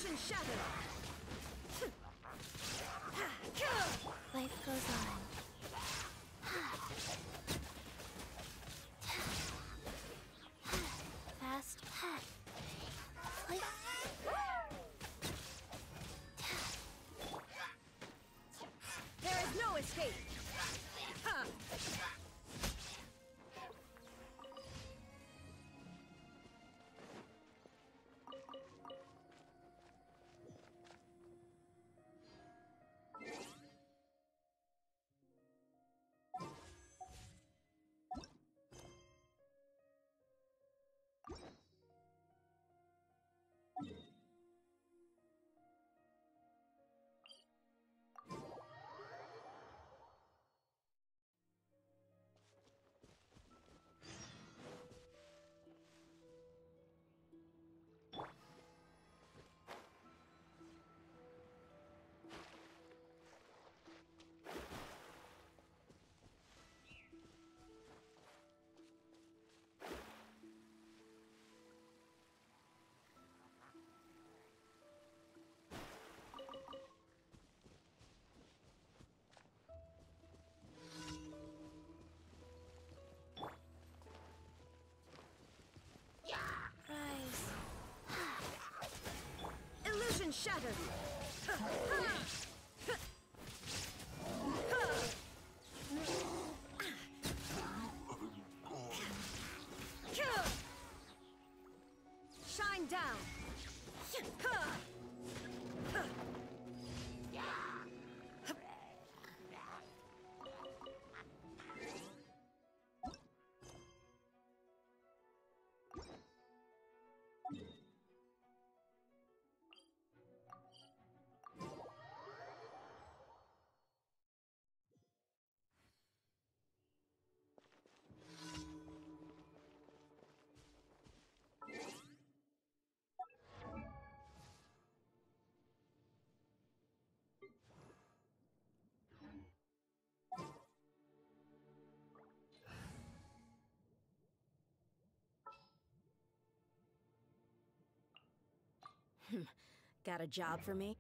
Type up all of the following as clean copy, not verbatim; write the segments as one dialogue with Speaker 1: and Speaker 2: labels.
Speaker 1: Illusion shattered!
Speaker 2: Life goes on. Fast.
Speaker 1: There is no escape! Ha!
Speaker 2: Rise.
Speaker 1: Illusion shattered! Shine down! Got a job for me?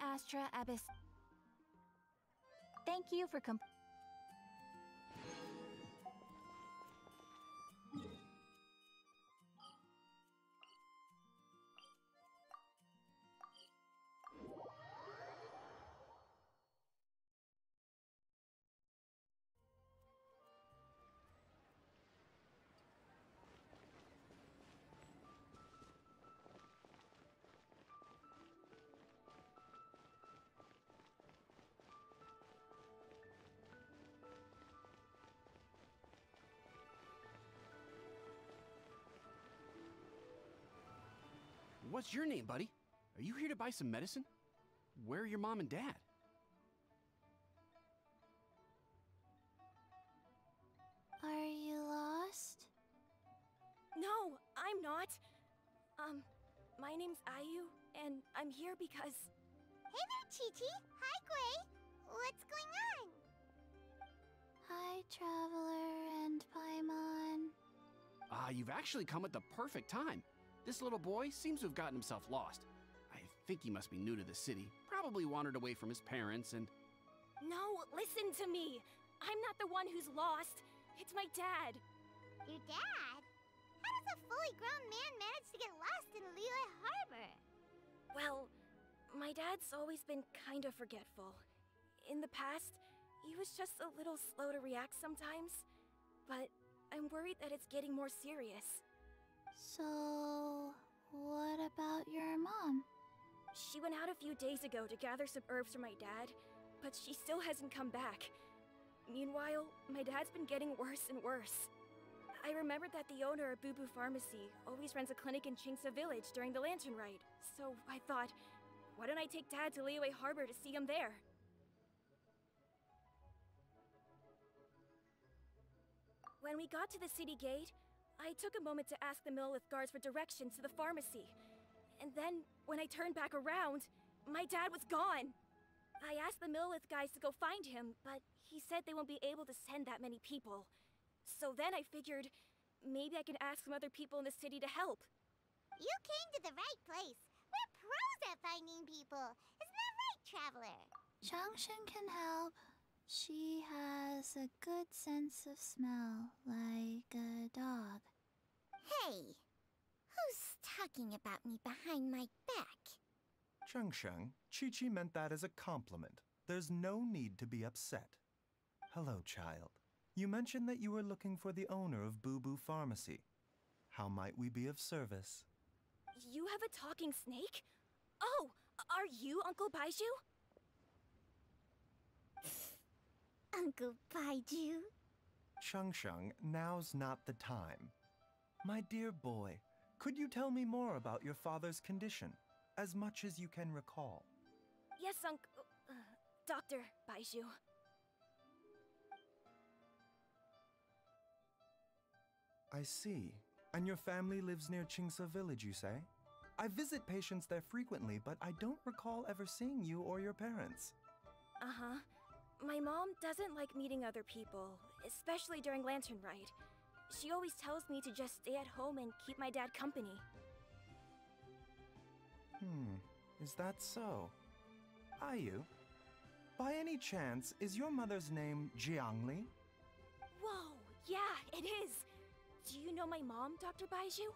Speaker 2: Astra Abyss. Thank you for
Speaker 3: What's your name, buddy? Are you here to buy some medicine? Where are your mom and dad?
Speaker 2: Are you lost?
Speaker 1: No, I'm not. My name's Ayu, and I'm here because...
Speaker 4: Hey there, Chi-Chi! Hi, Gui! What's going on?
Speaker 2: Hi, Traveler and Paimon.
Speaker 3: You've actually come at the perfect time. This little boy seems to have gotten himself lost. I think he must be new to the city. Probably wandered away from his parents and...
Speaker 1: No, listen to me! I'm not the one who's lost. It's my dad.
Speaker 4: Your dad? How does a fully grown man manage to get lost in Liyue Harbor?
Speaker 1: Well, my dad's always been kind of forgetful. In the past, he was just a little slow to react sometimes. But I'm worried that it's getting more serious.
Speaker 2: So, what about your mom?
Speaker 1: She went out a few days ago to gather some herbs for my dad, but she still hasn't come back. Meanwhile, my dad's been getting worse and worse. I remembered that the owner of Boo Boo Pharmacy always runs a clinic in Qingce Village during the Lantern Ride, so I thought, why don't I take Dad to Liyue Harbor to see him there? When we got to the city gate, I took a moment to ask the Millelith guards for directions to the pharmacy. And then, when I turned back around, my dad was gone! I asked the Millelith guys to go find him, but he said they won't be able to send that many people. So then I figured, maybe I can ask some other people in the city to help.
Speaker 4: You came to the right place. We're pros at finding people. Isn't that right, Traveler?
Speaker 2: Genshin can help. She has a good sense of smell, like a dog.
Speaker 4: Hey, who's talking about me behind my back?
Speaker 5: Zhengsheng, Chi-Chi meant that as a compliment. There's no need to be upset. Hello, child. You mentioned that you were looking for the owner of Boo Boo Pharmacy. How might we be of service?
Speaker 1: You have a talking snake? Oh, are you Uncle Baizhou?
Speaker 4: Uncle Baizhou?
Speaker 5: Zhengsheng, now's not the time. My dear boy, could you tell me more about your father's condition, as much as you can recall?
Speaker 1: Yes, Dr. Baizhou.
Speaker 5: I see. And your family lives near Qingce Village, you say? I visit patients there frequently, but I don't recall ever seeing you or your parents.
Speaker 1: Uh-huh. My mom doesn't like meeting other people, especially during Lantern Ride. She always tells me to just stay at home and keep my dad company.
Speaker 5: Is that so? Ayu, by any chance, is your mother's name Jiangli?
Speaker 1: Whoa, yeah, it is! Do you know my mom, Dr. Baizhou?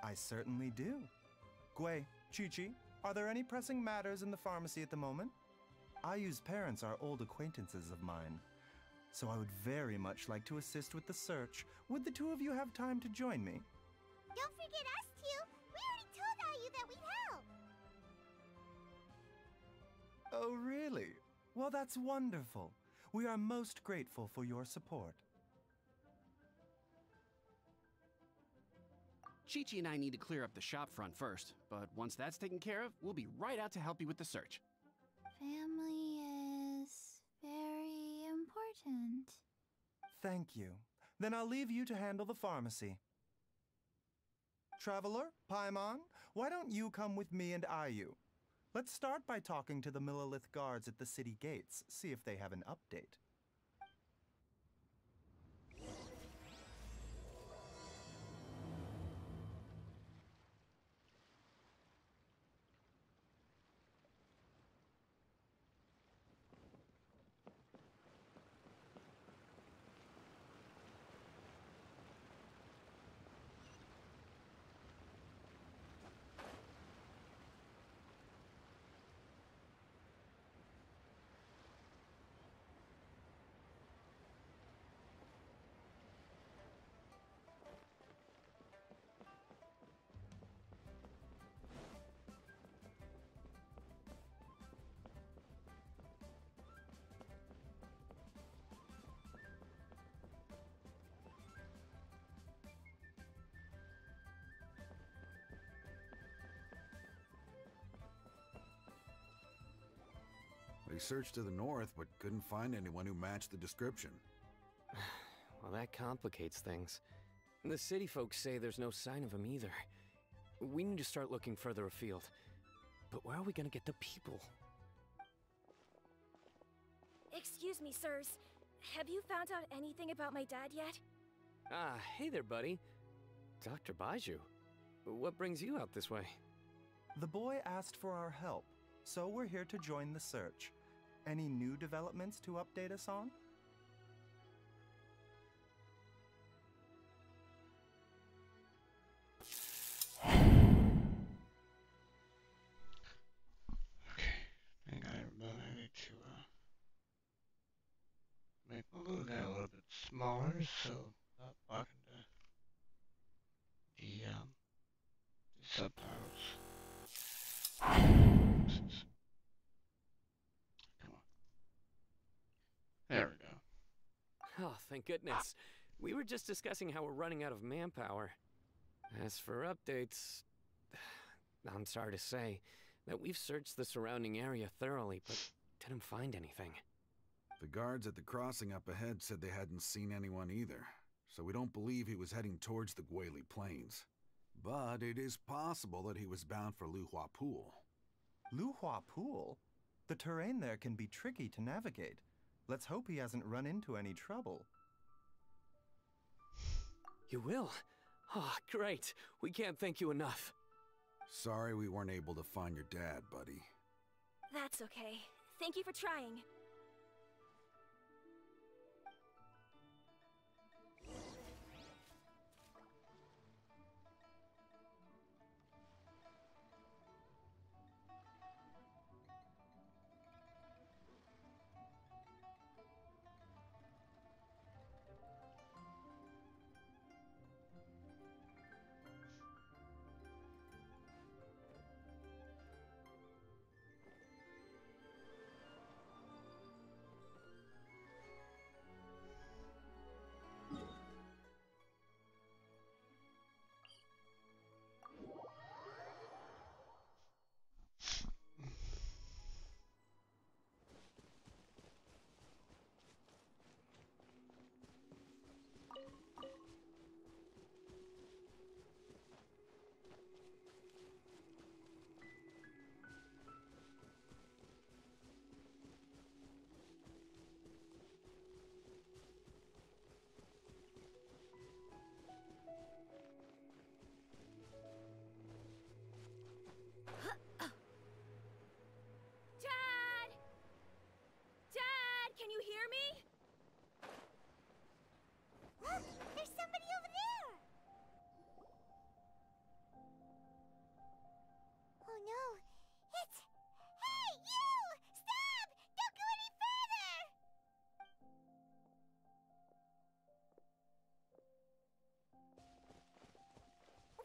Speaker 5: I certainly do. Gui, Chi-Chi, are there any pressing matters in the pharmacy at the moment? Ayu's parents are old acquaintances of mine, so I would very much like to assist with the search. Would the two of you have time to join me?
Speaker 4: Don't forget us two! We already told Ayu that we'd help!
Speaker 5: Oh, really? Well, that's wonderful. We are most grateful for your support.
Speaker 3: Chi-Chi and I need to clear up the shop front first, but once that's taken care of, we'll be right out to help you with the search.
Speaker 2: Family is very important.
Speaker 5: Thank you. Then I'll leave you to handle the pharmacy. Traveler, Paimon, why don't you come with me and Ayu? Let's start by talking to the Millelith guards at the city gates, see if they have an update.
Speaker 6: They searched to the north, but couldn't find anyone who matched the description.
Speaker 7: Well, that complicates things. The city folks say there's no sign of him either. We need to start looking further afield. But where are we gonna get the people?
Speaker 1: Excuse me, sirs. Have you found out anything about my dad yet?
Speaker 7: Ah, hey there, buddy. Dr. Baizhou. What brings you out this way?
Speaker 5: The boy asked for our help, so we're here to join the search. Any new developments to update us on?
Speaker 8: Hang on, everybody. I need to make my little guy a little bit smaller so not blocking the subtitles. Come on. There we go.
Speaker 7: Oh, thank goodness. We were just discussing how we're running out of manpower. As for updates, I'm sorry to say that we've searched the surrounding area thoroughly, but didn't find anything.
Speaker 6: The guards at the crossing up ahead said they hadn't seen anyone either, so we don't believe he was heading towards the Guili Plains. But it is possible that he was bound for Luhua Pool.
Speaker 5: Luhua Pool? The terrain there can be tricky to navigate. Let's hope he hasn't run into any trouble.
Speaker 7: You will? Oh, great. We can't thank you enough.
Speaker 6: Sorry we weren't able to find your dad, buddy.
Speaker 1: That's okay. Thank you for trying. Can you hear me?
Speaker 4: Look! There's somebody over there! Oh no! It's... Hey, you! Stop! Don't go any further!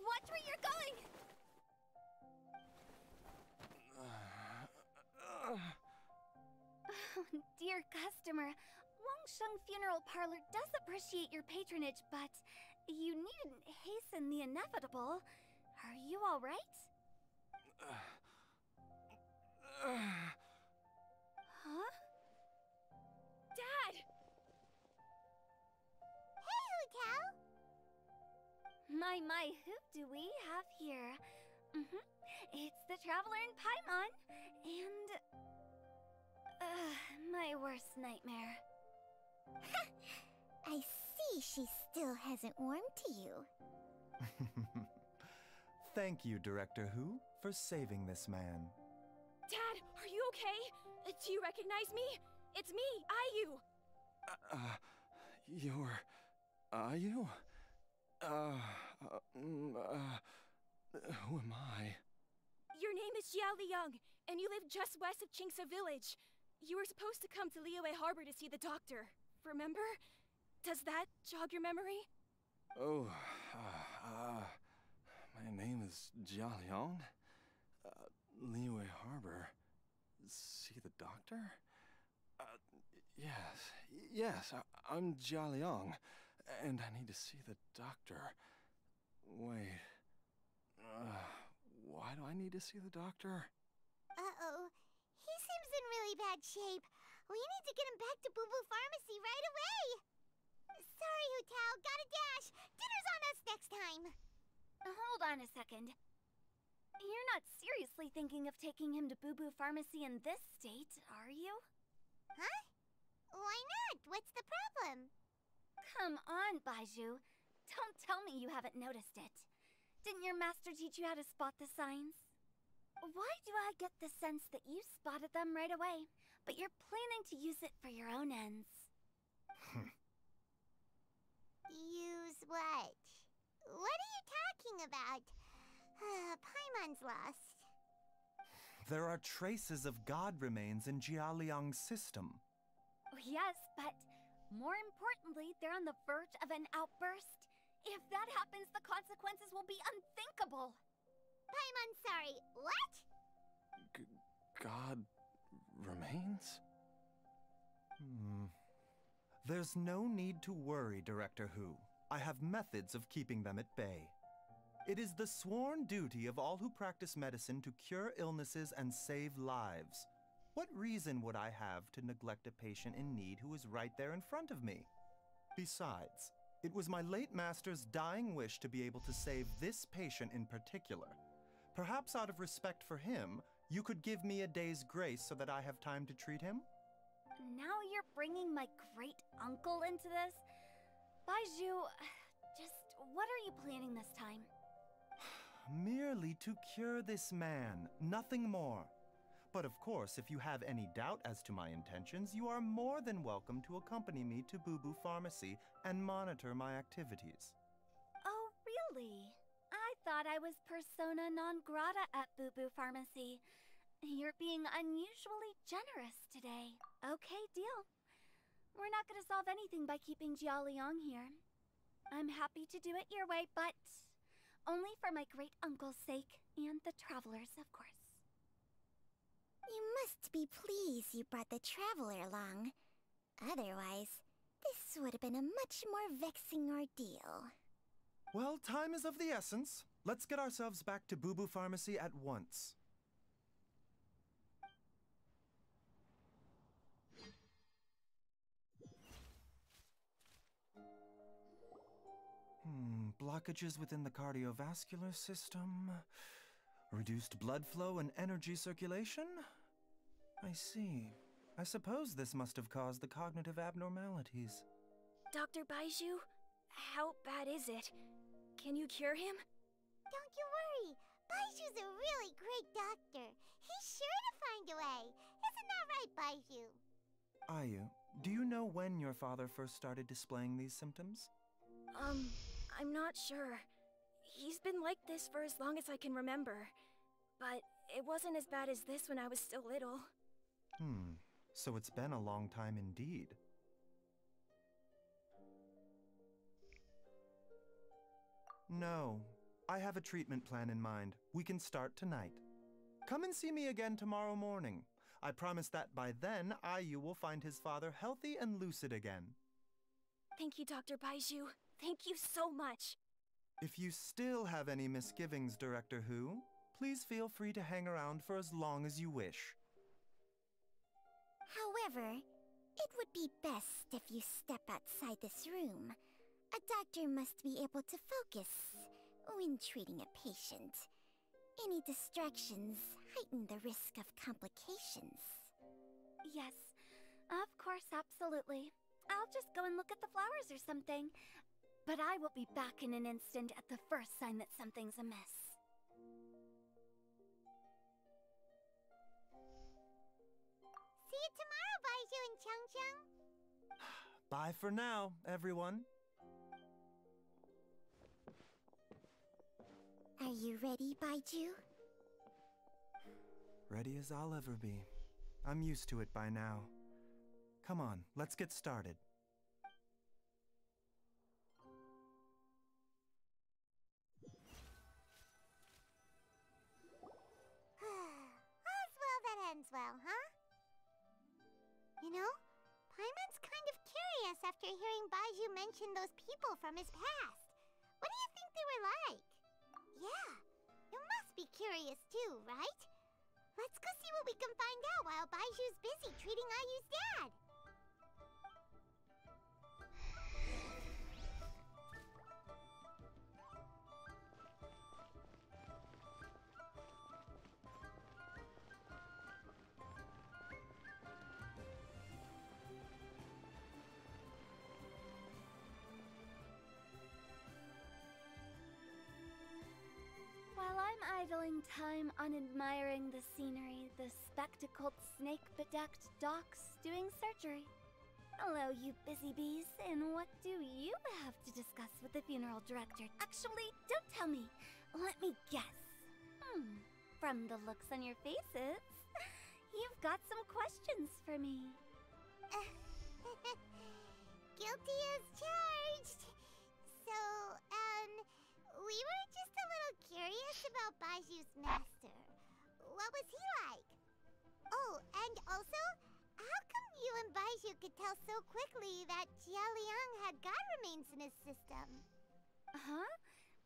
Speaker 1: Watch where you're going!
Speaker 9: Dear customer, Wangsheng Funeral Parlor does appreciate your patronage, but you needn't hasten the inevitable. Are you all right? Huh?
Speaker 1: Dad!
Speaker 4: Hey, Hu Tao!
Speaker 9: My, who do we have here? It's the Traveler in Paimon, and... my worst nightmare.
Speaker 4: I see she still hasn't warmed to you.
Speaker 5: Thank you, Director Hu, for saving this man.
Speaker 1: Dad, are you okay? Do you recognize me? It's me, Ayu!
Speaker 3: You're... Ayu? Who am I?
Speaker 1: Your name is Xiao Liang, and you live just west of Qingse Village. You were supposed to come to Liyue Harbor to see the doctor, remember? Does that jog your memory?
Speaker 3: Oh, my name is Jia Liang. Liyue Harbor. See the doctor? Yes, I'm Jia Liang, and I need to see the doctor. Wait, why do I need to see the doctor?
Speaker 4: Uh-oh. He seems in really bad shape. We need to get him back to Boo Boo Pharmacy right away. Sorry, Hu Tao, gotta dash. Dinner's on us next time.
Speaker 9: Hold on a second. You're not seriously thinking of taking him to Boo Boo Pharmacy in this state, are you?
Speaker 4: Huh? Why not? What's the problem?
Speaker 9: Come on, Baizhou. Don't tell me you haven't noticed it. Didn't your master teach you how to spot the signs? Why do I get the sense that you spotted them right away, but you're planning to use it for your own ends?
Speaker 4: Use what? What are you talking about? Paimon's lost.
Speaker 5: There are traces of god remains in Jialiang's system.
Speaker 9: Yes, but more importantly, they're on the verge of an outburst. If that happens, the consequences will be unthinkable.
Speaker 4: Paimon, sorry, what?
Speaker 10: God remains?
Speaker 5: There's no need to worry, Director Hu. I have methods of keeping them at bay. It is the sworn duty of all who practice medicine to cure illnesses and save lives. What reason would I have to neglect a patient in need who is right there in front of me? Besides, it was my late master's dying wish to be able to save this patient in particular. Perhaps out of respect for him, you could give me a day's grace so that I have time to treat him?
Speaker 9: Now you're bringing my great-uncle into this? Baizhou, just what are you planning this time?
Speaker 5: Merely to cure this man, nothing more. But of course, if you have any doubt as to my intentions, you are more than welcome to accompany me to Boo Boo Pharmacy and monitor my activities.
Speaker 9: Oh, really? I thought I was persona non grata at Boo Boo Pharmacy. You're being unusually generous today. Okay, deal. We're not gonna solve anything by keeping Jialiang here. I'm happy to do it your way, but only for my great-uncle's sake and the travelers, of course.
Speaker 4: You must be pleased you brought the traveler along. Otherwise, this would have been a much more vexing ordeal.
Speaker 5: Well, time is of the essence. Let's get ourselves back to Boo Boo Pharmacy at once. Blockages within the cardiovascular system, reduced blood flow and energy circulation? I see. I suppose this must have caused the cognitive abnormalities.
Speaker 1: Dr. Baizhou, how bad is it? Can you cure him?
Speaker 4: Don't you worry. Baizhou's a really great doctor. He's sure to find a way. Isn't that right, Baizhou?
Speaker 5: Ayu, do you know when your father first started displaying these symptoms?
Speaker 1: I'm not sure. He's been like this for as long as I can remember. But it wasn't as bad as this when I was still little.
Speaker 5: So it's been a long time indeed. No, I have a treatment plan in mind. We can start tonight. Come and see me again tomorrow morning. I promise that by then, Ayu will find his father healthy and lucid again.
Speaker 1: Thank you, Dr. Baizhou. Thank you so much.
Speaker 5: If you still have any misgivings, Director Hu, please feel free to hang around for as long as you wish.
Speaker 4: However, it would be best if you step outside this room. A doctor must be able to focus when treating a patient. Any distractions heighten the risk of complications.
Speaker 9: Yes, of course, absolutely. I'll just go and look at the flowers or something. But I will be back in an instant at the first sign that something's amiss.
Speaker 4: See you tomorrow, Baizhou and Changcheng.
Speaker 5: Bye for now, everyone.
Speaker 4: Are you ready, Baizhou?
Speaker 5: Ready as I'll ever be. I'm used to it by now. Come on, let's get started.
Speaker 4: All's well that ends well, huh? You know, Paimon's kind of curious after hearing Baizhou mention those people from his past. What do you think they were like? Yeah, you must be curious too, right? Let's go see what we we can find out while Baizhou's busy treating Ayu's dad.
Speaker 9: While I'm idling time on admiring the scenery, the spectacled snake-bedecked docs doing surgery. Hello, you busy bees, and what do you have to discuss with the funeral director? Actually, don't tell me. Let me guess. From the looks on your faces, you've got some questions for me.
Speaker 4: Guilty as charged. So, we were just a little curious about Baizhou's master. What was he like? Oh, and also, how come you and Baizhou could tell so quickly that Jialiang had god remains in his system?
Speaker 9: Huh?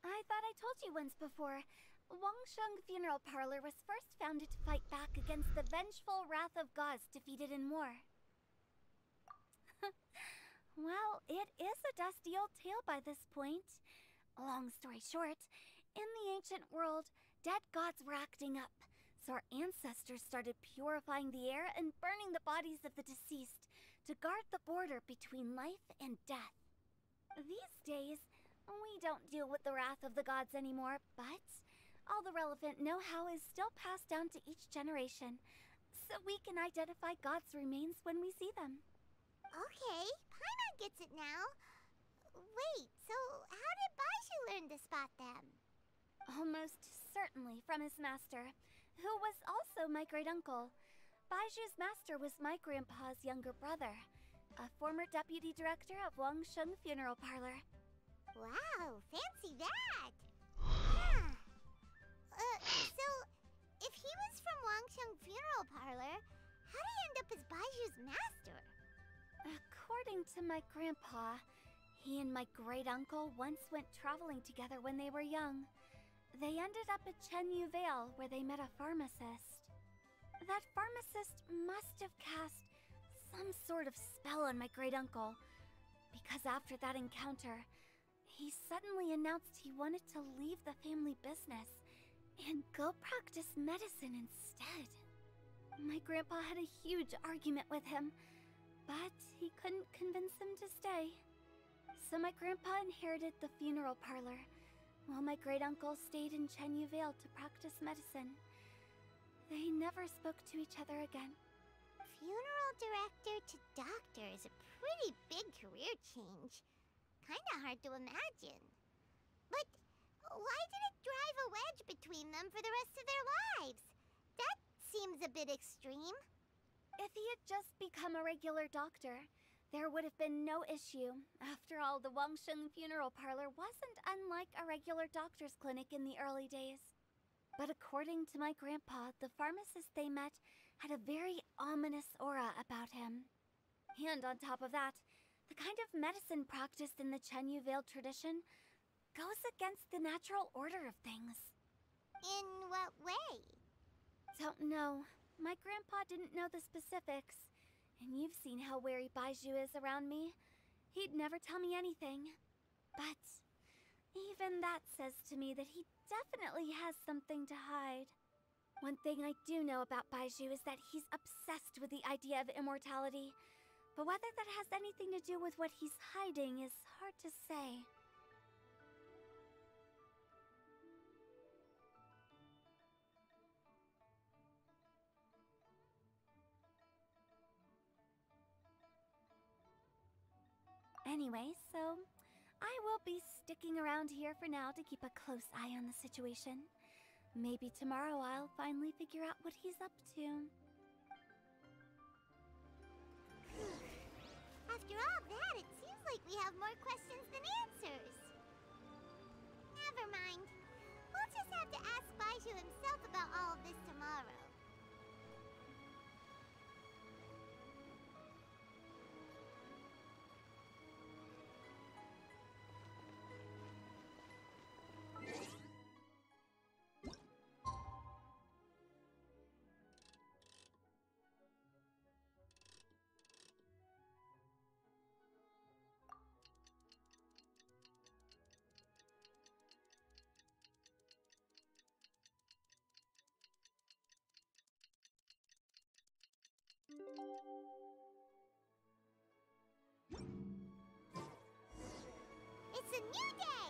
Speaker 9: I thought I told you once before. Wangsheng Funeral Parlor was first founded to fight back against the vengeful wrath of gods defeated in war. Well, it is a dusty old tale by this point. Long story short, in the ancient world, dead gods were acting up, so our ancestors started purifying the air and burning the bodies of the deceased to guard the border between life and death. These days, we don't deal with the wrath of the gods anymore, but all the relevant know-how is still passed down to each generation, so we can identify gods' remains when we see them.
Speaker 4: Okay, Paimon gets it now. Wait, so how did Baizhou learn to spot them?
Speaker 9: Almost certainly from his master, who was also my great-uncle. Baizhou's master was my grandpa's younger brother, a former deputy director of Wangsheng Funeral Parlor.
Speaker 4: Wow, fancy that! Yeah. So, if he was from Wangsheng Funeral Parlor, how did he end up as Baizhou's master?
Speaker 9: According to my grandpa, he and my great-uncle once went traveling together when they were young. They ended up at Chenyu Vale, where they met a pharmacist. That pharmacist must have cast some sort of spell on my great-uncle, because after that encounter, he suddenly announced he wanted to leave the family business and go practice medicine instead. My grandpa had a huge argument with him, but he couldn't convince him to stay. So my grandpa inherited the funeral parlor, while my great-uncle stayed in Chenyu Vale to practice medicine. They never spoke to each other again.
Speaker 4: Funeral director to doctor is a pretty big career change. Kinda hard to imagine. But why did it drive a wedge between them for the rest of their lives? That seems a bit extreme.
Speaker 9: If he had just become a regular doctor, there would have been no issue. After all, the Wangsheng Funeral Parlor wasn't unlike a regular doctor's clinic in the early days. But according to my grandpa, the pharmacist they met had a very ominous aura about him. And on top of that, the kind of medicine practiced in the Chenyu Vale tradition goes against the natural order of things.
Speaker 4: In what way?
Speaker 9: Don't know. My grandpa didn't know the specifics. And you've seen how wary Baizhou is around me. He'd never tell me anything. But even that says to me that he definitely has something to hide. One thing I do know about Baizhou is that he's obsessed with the idea of immortality. But whether that has anything to do with what he's hiding is hard to say. Anyway, so I will be sticking around here for now to keep a close eye on the situation. Maybe tomorrow I'll finally figure out what he's up to.
Speaker 4: After all that, it seems like we have more questions than answers. Never mind. We'll just have to ask Baizhou himself about all of this tomorrow. It's a new day!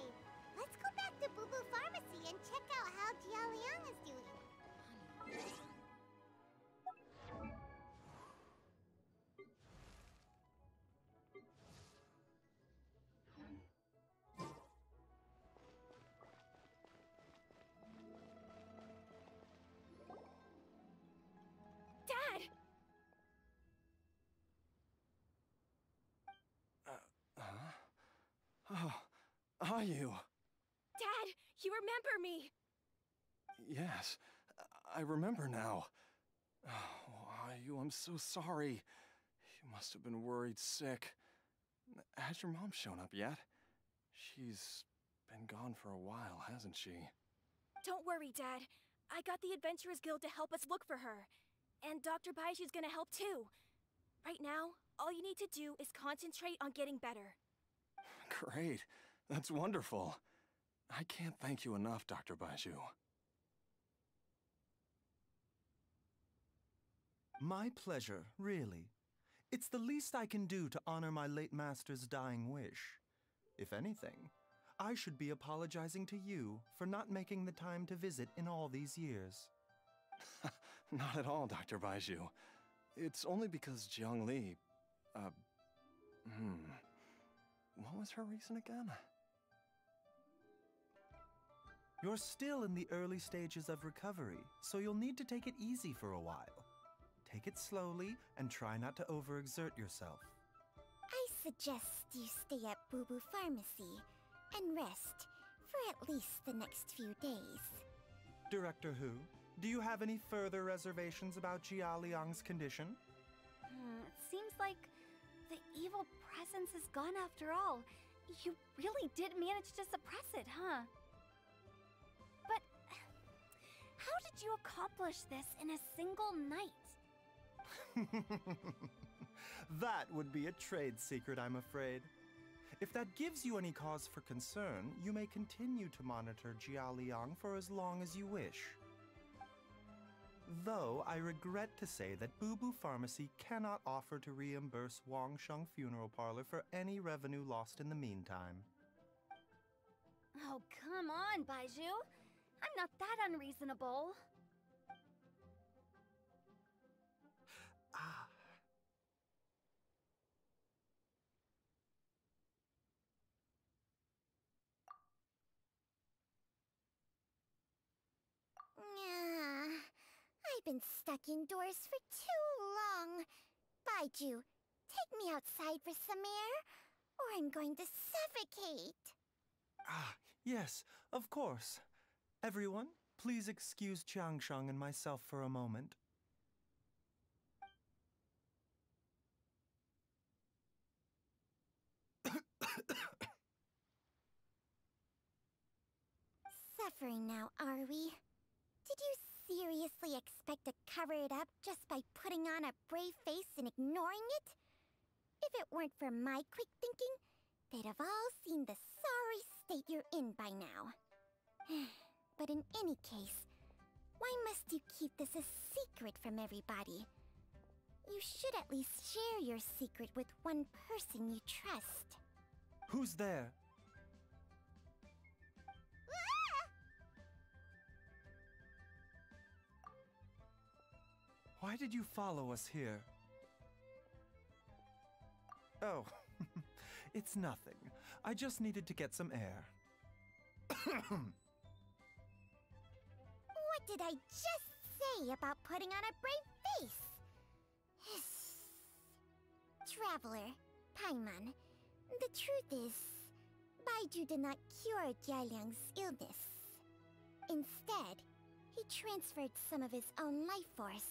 Speaker 4: Let's go back to Boo Boo Pharmacy and check out how Jialiang is doing.
Speaker 1: Dad!
Speaker 10: Oh, are you?
Speaker 1: Dad, you remember me!
Speaker 10: Yes, I remember now. Oh, Ayu, I'm so sorry. You must have been worried sick. Has your mom shown up yet? She's been gone for a while, hasn't she?
Speaker 1: Don't worry, Dad. I got the Adventurers Guild to help us look for her. And Dr. Baizhou's gonna help too. Right now, all you need to do is concentrate on getting better.
Speaker 10: Great. That's wonderful. I can't thank you enough, Dr. Baizhou.
Speaker 5: My pleasure, really. It's the least I can do to honor my late master's dying wish. If anything, I should be apologizing to you for not making the time to visit in all these years.
Speaker 10: Not at all, Dr. Baizhou. It's only because Jiang Li... What was her reason again?
Speaker 5: You're still in the early stages of recovery, so you'll need to take it easy for a while. Take it slowly and try not to overexert yourself.
Speaker 4: I suggest you stay at Boo Boo Pharmacy and rest for at least the next few days.
Speaker 5: Director Hu, do you have any further reservations about Jialiang's condition?
Speaker 9: It seems like the evil presence is gone after all. You really did manage to suppress it, huh? But how did you accomplish this in a single night?
Speaker 5: That would be a trade secret, I'm afraid. If that gives you any cause for concern, you may continue to monitor Jialiang for as long as you wish. Though I regret to say that Boo Boo Pharmacy cannot offer to reimburse Wangsheng Funeral Parlor for any revenue lost in the meantime.
Speaker 9: Oh, come on, Baizhou. I'm not that unreasonable.
Speaker 4: I've been stuck indoors for too long. Baizhou, take me outside for some air, or I'm going to suffocate.
Speaker 5: Yes, of course. Everyone, please excuse Qiangsheng and myself for a moment.
Speaker 4: Suffering now, are we? Did you seriously expect to cover it up just by putting on a brave face and ignoring it? If it weren't for my quick thinking, they'd have all seen the sorry state you're in by now. But in any case, why must you keep this a secret from everybody? You should at least share your secret with one person you trust.
Speaker 5: Who's there? Why did you follow us here? Oh, it's nothing. I just needed to get some air.
Speaker 4: What did I just say about putting on a brave face? Traveler, Paimon, the truth is, Baizhou did not cure Jialiang's illness. Instead, he transferred some of his own life force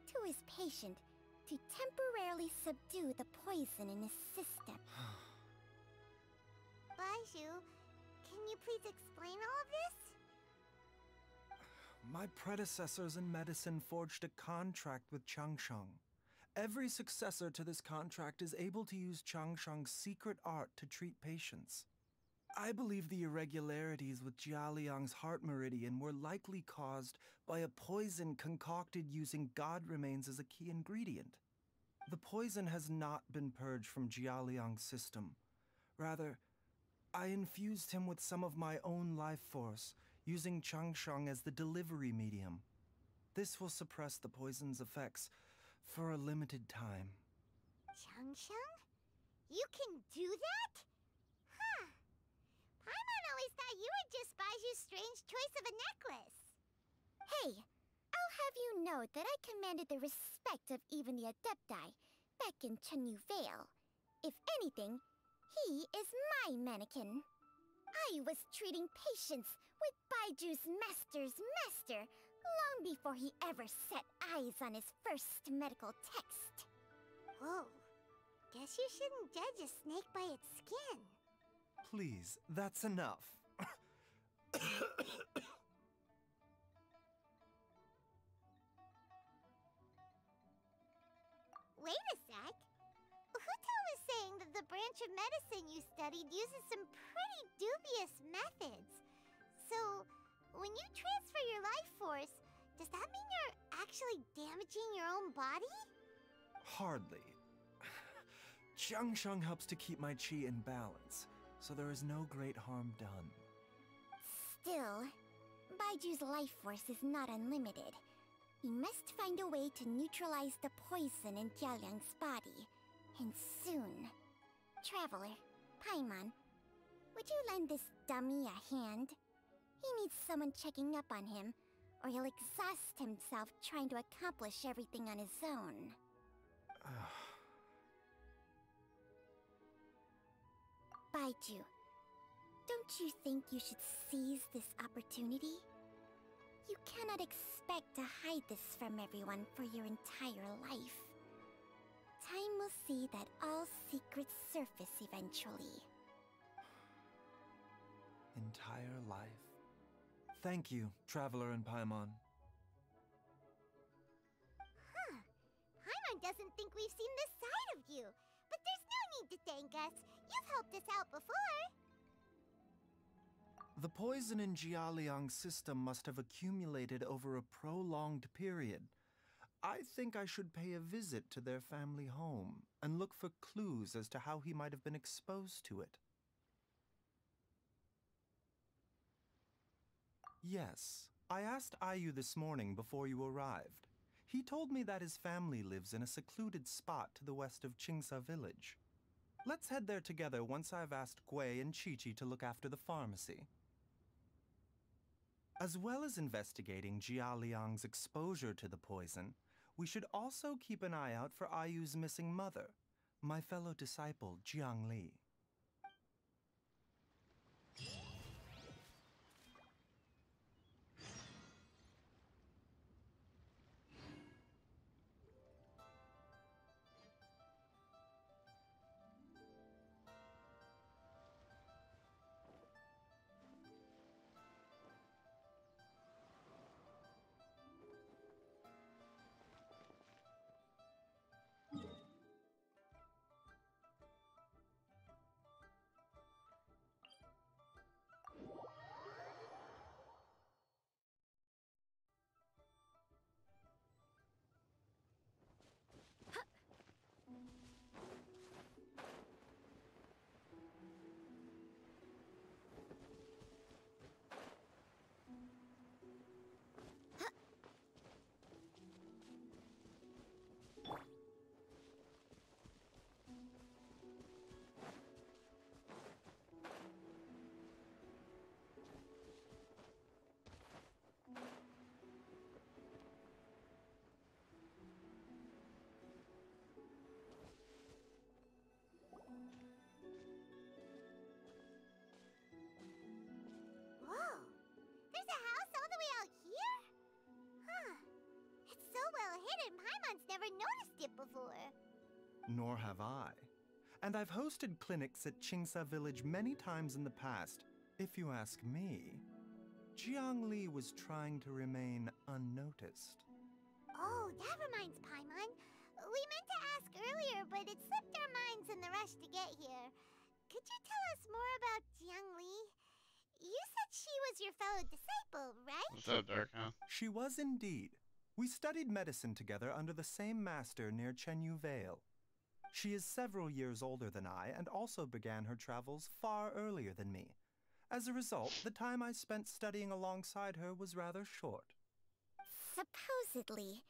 Speaker 4: to his patient to temporarily subdue the poison in his system. Baizhou, can you please explain all of this?
Speaker 5: My predecessors in medicine forged a contract with Qiangsheng. Every successor to this contract is able to use Qiangsheng's secret art to treat patients. I believe the irregularities with Jialiang's heart meridian were likely caused by a poison concocted using god remains as a key ingredient. The poison has not been purged from Jialiang's system. Rather, I infused him with some of my own life force, using Changsheng as the delivery medium. This will suppress the poison's effects for a limited time.
Speaker 4: Changsheng? You can do that? Huh. Paimon always thought you were just Baizhou's strange choice of a necklace. Hey, I'll have you know that I commanded the respect of even the Adepti back in Chenyu Vale. If anything, he is my mannequin. I was treating patients with Baizhou's master's master long before he ever set eyes on his first medical text. Whoa. Guess you shouldn't judge a snake by its skin.
Speaker 5: Please, that's enough.
Speaker 4: Wait a sec. Huto was saying that the branch of medicine you studied uses some pretty dubious methods. So, when you transfer your life force, does that mean you're actually damaging your own body?
Speaker 5: Hardly. Changsheng helps to keep my chi in balance, so there is no great harm done.
Speaker 4: Still, Baizhou's life force is not unlimited. We must find a way to neutralize the poison in Jialiang's body. And soon. Traveler, Paimon, would you lend this dummy a hand? He needs someone checking up on him, or he'll exhaust himself trying to accomplish everything on his own. Baizhou, don't you think you should seize this opportunity? You cannot expect to hide this from everyone for your entire life. Time will see that all secrets surface eventually.
Speaker 5: Entire life. Thank you, Traveler and Paimon.
Speaker 4: Huh. Paimon doesn't think we've seen this side of you. But there's no need to thank us. You've helped us out before.
Speaker 5: The poison in Jialiang's system must have accumulated over a prolonged period. I think I should pay a visit to their family home and look for clues as to how he might have been exposed to it. Yes, I asked Ayu this morning before you arrived. He told me that his family lives in a secluded spot to the west of Qingsa village. Let's head there together once I've asked Gui and Qiqi to look after the pharmacy. As well as investigating Jialiang's exposure to the poison, we should also keep an eye out for Ayu's missing mother, my fellow disciple, Jiangli.
Speaker 4: Whoa! There's a house all the way out here? Huh. It's so well hidden, Paimon's never noticed it before.
Speaker 5: Nor have I. And I've hosted clinics at Qingsa village many times in the past. If you ask me, Jiangli was trying to remain unnoticed.
Speaker 4: Oh, that reminds Paimon. We meant to ask earlier, but it slipped our minds in the rush to get here. Could you tell us more about Jiangli? You said she was your fellow disciple, right?
Speaker 8: So dark, huh?
Speaker 5: She was indeed. We studied medicine together under the same master near Chenyu Vale. She is several years older than I and also began her travels far earlier than me. As a result, the time I spent studying alongside her was rather short.
Speaker 4: Supposedly,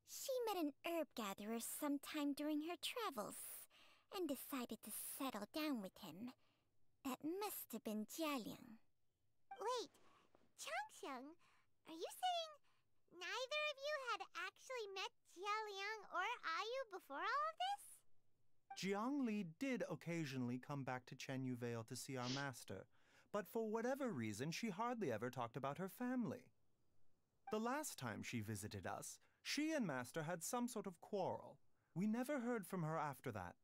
Speaker 4: she met an herb gatherer sometime during her travels and decided to settle down with him. That must have been Jialiang.
Speaker 11: Wait, Changsheng, are you saying neither of you had actually met Jialiang or Ayu before all of this?
Speaker 5: Jiang Li did occasionally come back to Chenyu Vale to see our master, but for whatever reason, she hardly ever talked about her family. The last time she visited us, she and Master had some sort of quarrel. We never heard from her after that.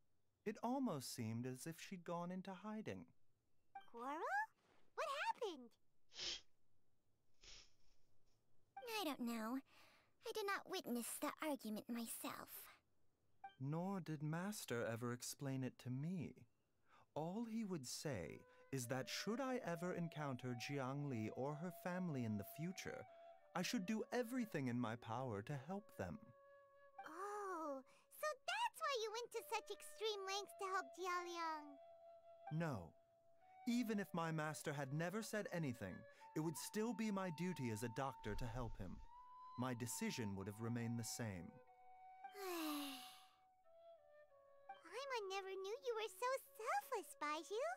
Speaker 5: It almost seemed as if she'd gone into hiding.
Speaker 11: Quarrel? What happened?
Speaker 4: I don't know. I did not witness the argument myself.
Speaker 5: Nor did Master ever explain it to me. All he would say is that should I ever encounter Jiang Li or her family in the future, I should do everything in my power to help them.
Speaker 11: Oh, so that's why you went to such extreme lengths to help Jialiang.
Speaker 5: No. Even if my master had never said anything, it would still be my duty as a doctor to help him. My decision would have remained the same.
Speaker 11: Paimon never knew you were so selfless, Baizhou.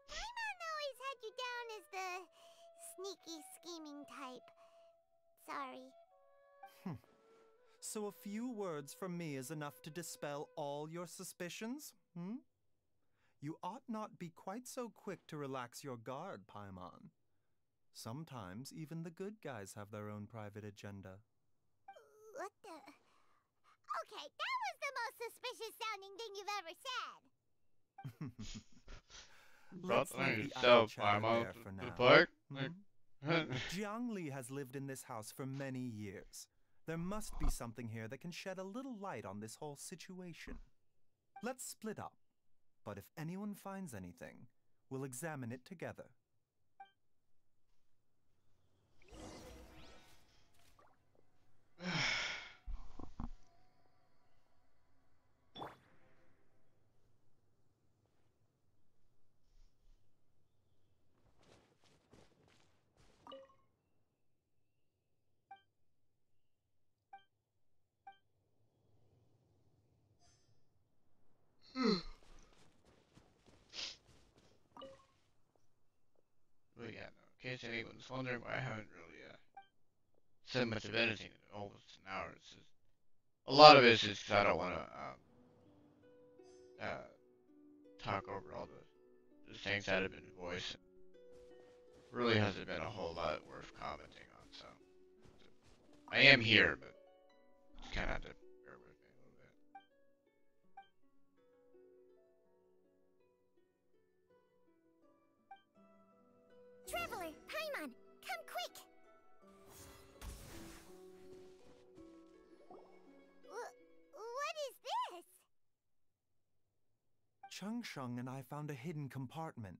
Speaker 11: Paimon always had you down as the sneaky, scheming type. Sorry.
Speaker 5: So a few words from me is enough to dispel all your suspicions? You ought not be quite so quick to relax your guard, Paimon. Sometimes even the good guys have their own private agenda.
Speaker 11: What the... Okay, that was the most suspicious-sounding thing you've ever said.
Speaker 5: Let's leave the
Speaker 8: yourself,
Speaker 5: chatter
Speaker 8: Paimon.
Speaker 5: there for
Speaker 8: The
Speaker 5: now.
Speaker 8: fuck?
Speaker 5: Jiang Li has lived in this house for many years. There must be something here that can shed a little light on this whole situation. Let's split up. But if anyone finds anything, we'll examine it together.
Speaker 8: But yeah, no, in case anyone's wondering why I haven't really said much of anything in almost an hour, it's just, a lot of it's just 'cause I don't want to talk over all the things that have been voiced. Really hasn't been a whole lot worth commenting on, so I am here, but just kind of have to bear with me a little bit.
Speaker 4: Traveler, Paimon, come quick!
Speaker 11: What is this?
Speaker 5: Changsheng and I found a hidden compartment.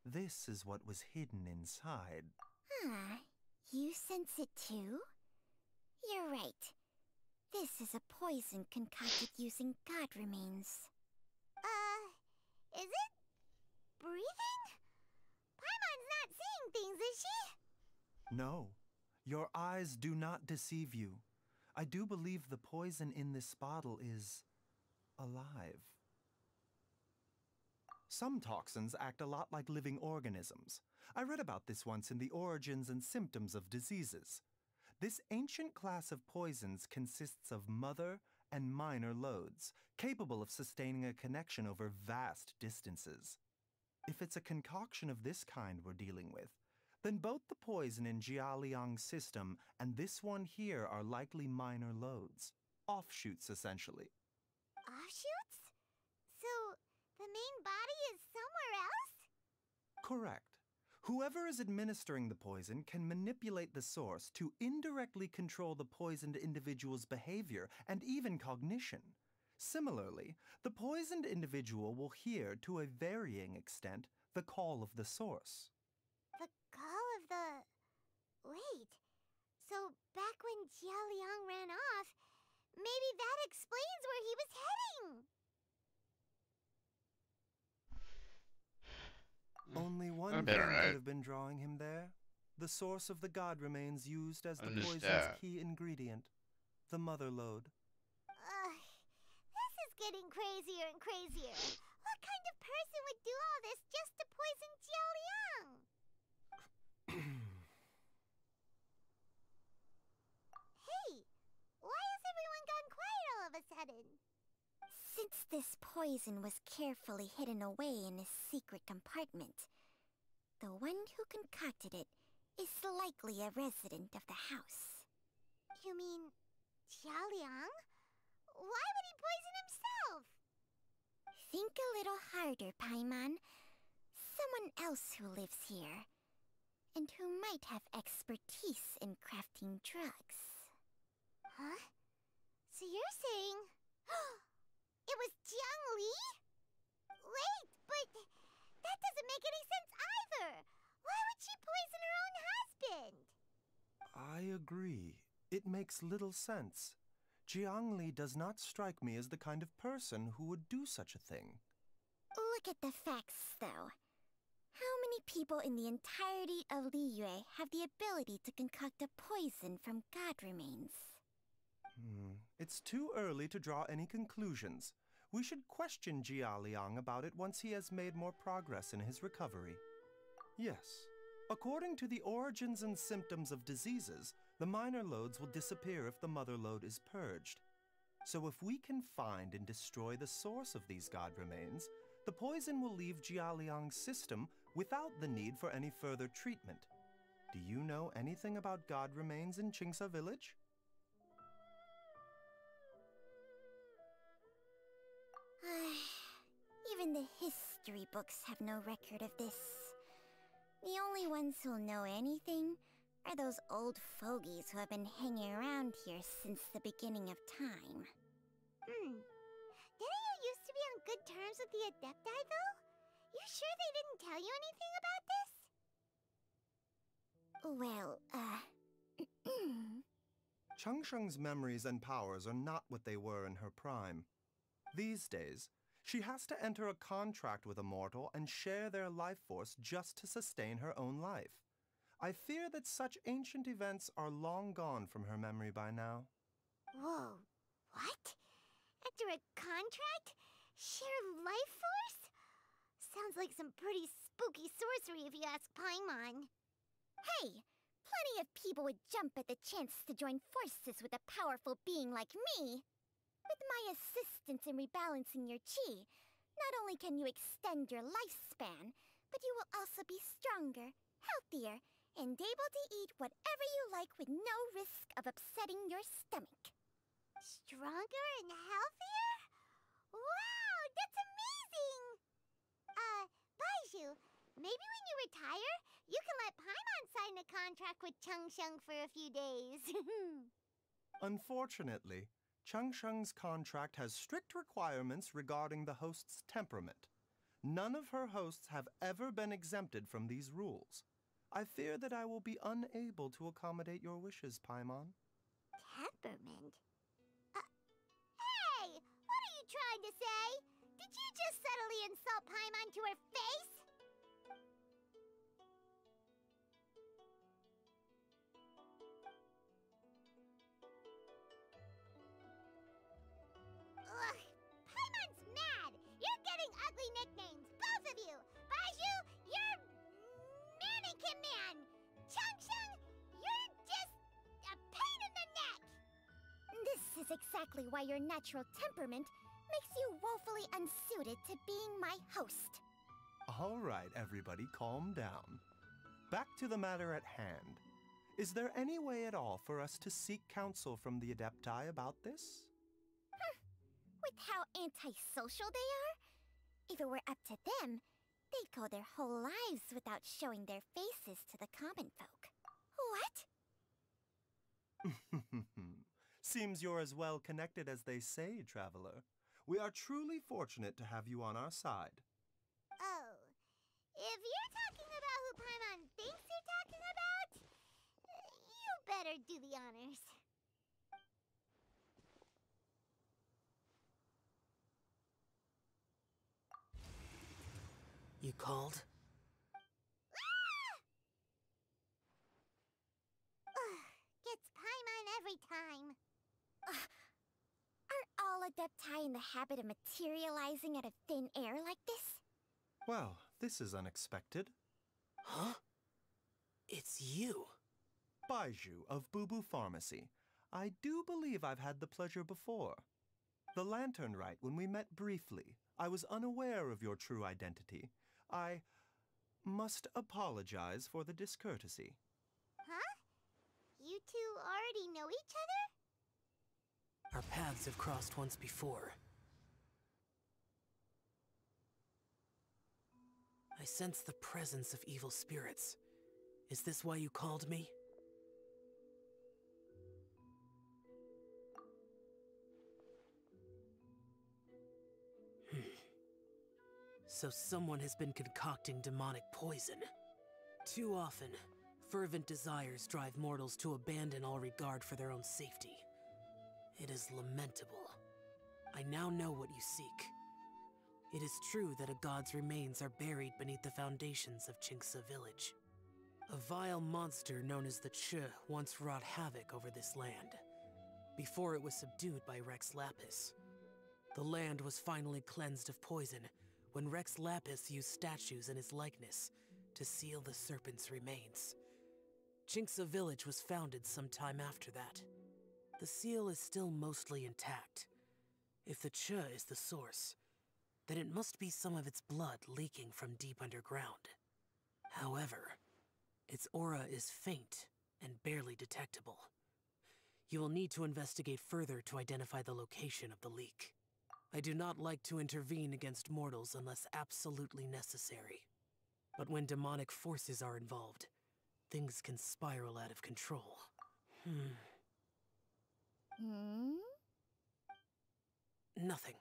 Speaker 5: This is what was hidden inside.
Speaker 4: You sense it too? You're right. This is a poison concocted using god remains.
Speaker 11: Is it breathing? Paimon's not seeing things, is she?
Speaker 5: No, your eyes do not deceive you. I do believe the poison in this bottle is alive. Some toxins act a lot like living organisms. I read about this once in the Origins and Symptoms of Diseases. This ancient class of poisons consists of mother and minor loads, capable of sustaining a connection over vast distances. If it's a concoction of this kind we're dealing with, then both the poison in Jialiang's system and this one here are likely minor loads. Offshoots, essentially.
Speaker 11: Offshoots? So, the main body is somewhere else?
Speaker 5: Correct. Whoever is administering the poison can manipulate the source to indirectly control the poisoned individual's behavior and even cognition. Similarly, the poisoned individual will hear, to a varying extent, the call of the source.
Speaker 11: The call of the... Wait. So back when Jialiang ran off, maybe that explains where he was heading.
Speaker 5: Only one
Speaker 8: I've
Speaker 5: thing
Speaker 8: been
Speaker 5: could
Speaker 8: alright.
Speaker 5: have been drawing him there. The source of the god remains used as the poison's
Speaker 8: Understand.
Speaker 5: key ingredient, the mother lode.
Speaker 11: This is getting crazier and crazier. What kind of person would do all this just to poison Jialiang? Hey, why has everyone gone quiet all of a sudden?
Speaker 4: Since this poison was carefully hidden away in a secret compartment, the one who concocted it is likely a resident of the house.
Speaker 11: You mean Jialiang? Why would he poison himself?
Speaker 4: Think a little harder, Paimon. Someone else who lives here, and who might have expertise in crafting drugs.
Speaker 11: Huh? So you're saying... it was Jiang Li? Wait, but that doesn't make any sense either. Why would she poison her own husband?
Speaker 5: I agree. It makes little sense. Jiang Li does not strike me as the kind of person who would do such a thing.
Speaker 4: Look at the facts, though. How many people in the entirety of Liyue have the ability to concoct a poison from god remains?
Speaker 5: It's too early to draw any conclusions. We should question Jia Liang about it once he has made more progress in his recovery. Yes. According to the origins and symptoms of diseases, the minor lodes will disappear if the mother lode is purged. So if we can find and destroy the source of these god remains, the poison will leave Jia Liang's system without the need for any further treatment. Do you know anything about god remains in Qingsa village?
Speaker 4: Even the history books have no record of this. The only ones who'll know anything are those old fogies who have been hanging around here since the beginning of time.
Speaker 11: Didn't you used to be on good terms with the Adepti, though? You sure they didn't tell you anything about this?
Speaker 4: Well,
Speaker 5: Changsheng's memories and powers are not what they were in her prime. These days, she has to enter a contract with a mortal and share their life force just to sustain her own life. I fear that such ancient events are long gone from her memory by now.
Speaker 11: Whoa, what? After a contract? Share life force? Sounds like some pretty spooky sorcery if you ask Paimon.
Speaker 4: hey! Plenty of people would jump at the chance to join forces with a powerful being like me. With my assistance in rebalancing your chi, not only can you extend your lifespan, but you will also be stronger, healthier, and able to eat whatever you like with no risk of upsetting your stomach.
Speaker 11: Stronger and healthier? Wow, that's amazing! Baizhou, maybe when you retire, you can let Paimon sign a contract with Changsheng for a few days.
Speaker 5: Unfortunately, Changsheng's contract has strict requirements regarding the host's temperament. None of her hosts have ever been exempted from these rules. I fear that I will be unable to accommodate your wishes, Paimon.
Speaker 11: Temperament? Hey! What are you trying to say? Did you just subtly insult Paimon to her face? Ugh! Paimon's mad! You're getting ugly nicknames, both of you! Baizhou, you're Mannequin Man! Changsheng, you're just a pain in the neck!
Speaker 4: This is exactly why your natural temperament makes you woefully unsuited to being my host.
Speaker 5: All right, everybody, calm down. Back to the matter at hand. Is there any way at all for us to seek counsel from the Adepti about this?
Speaker 4: With how antisocial they are, if it were up to them, they'd go their whole lives without showing their faces to the common folk. What?
Speaker 5: Seems you're as well connected as they say, traveler. We are truly fortunate to have you on our side.
Speaker 11: Oh, if you're talking about who Paimon thinks you're talking about, you better do the honors.
Speaker 12: You called?
Speaker 11: Ugh, gets Paimon every time.
Speaker 4: Are all Adepti in the habit of materializing out of thin air like this?
Speaker 5: Well, this is unexpected.
Speaker 12: Huh? It's you.
Speaker 5: Baizhou of Boo Pharmacy. I do believe I've had the pleasure before. The Lantern Rite, when we met briefly, I was unaware of your true identity. I must apologize for the discourtesy.
Speaker 11: Huh? You two already know each other?
Speaker 12: Our paths have crossed once before. I sense the presence of evil spirits. Is this why you called me? So someone has been concocting demonic poison. Too often, fervent desires drive mortals to abandon all regard for their own safety. It is lamentable. I now know what you seek. It is true that a god's remains are buried beneath the foundations of Qingce village. A vile monster known as the Che once wrought havoc over this land, before it was subdued by Rex Lapis. The land was finally cleansed of poison when Rex Lapis used statues in his likeness to seal the serpent's remains. Qingce village was founded some time after that. The seal is still mostly intact. If the Che is the source, then it must be some of its blood leaking from deep underground. However, its aura is faint and barely detectable. You will need to investigate further to identify the location of the leak. I do not like to intervene against mortals unless absolutely necessary. But when demonic forces are involved, things can spiral out of control. Nothing.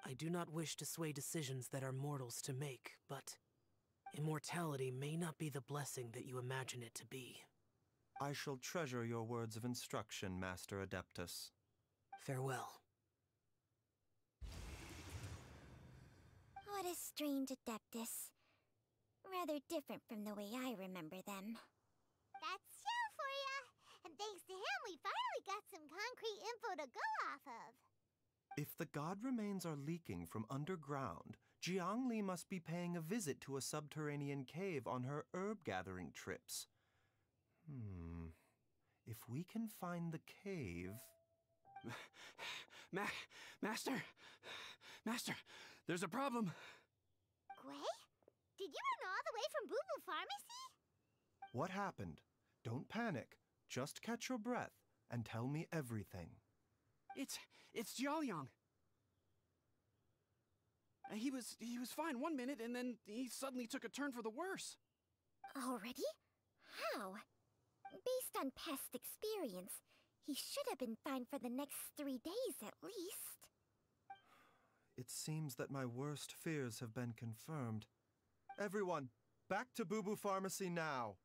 Speaker 12: I do not wish to sway decisions that are mortals to make, but immortality may not be the blessing that you imagine it to be.
Speaker 5: I shall treasure your words of instruction, Master Adeptus.
Speaker 12: Farewell.
Speaker 4: What a strange Adeptus. Rather different from the way I remember them.
Speaker 11: That's Xiao for ya! And thanks to him, we finally got some concrete info to go off of.
Speaker 5: If the god remains are leaking from underground, Jiangli must be paying a visit to a subterranean cave on her herb-gathering trips. If we can find the cave...
Speaker 3: Master, there's a problem.
Speaker 11: Gwei? Did you run all the way from Boo Pharmacy?
Speaker 5: What happened? Don't panic. Just catch your breath and tell me everything.
Speaker 3: It's Jiaoyang. He was fine one minute, and then he suddenly took a turn for the worse.
Speaker 4: Already? How? Based on past experience, he should have been fine for the next 3 days at least.
Speaker 5: It seems that my worst fears have been confirmed. Everyone, back to Boo Pharmacy now!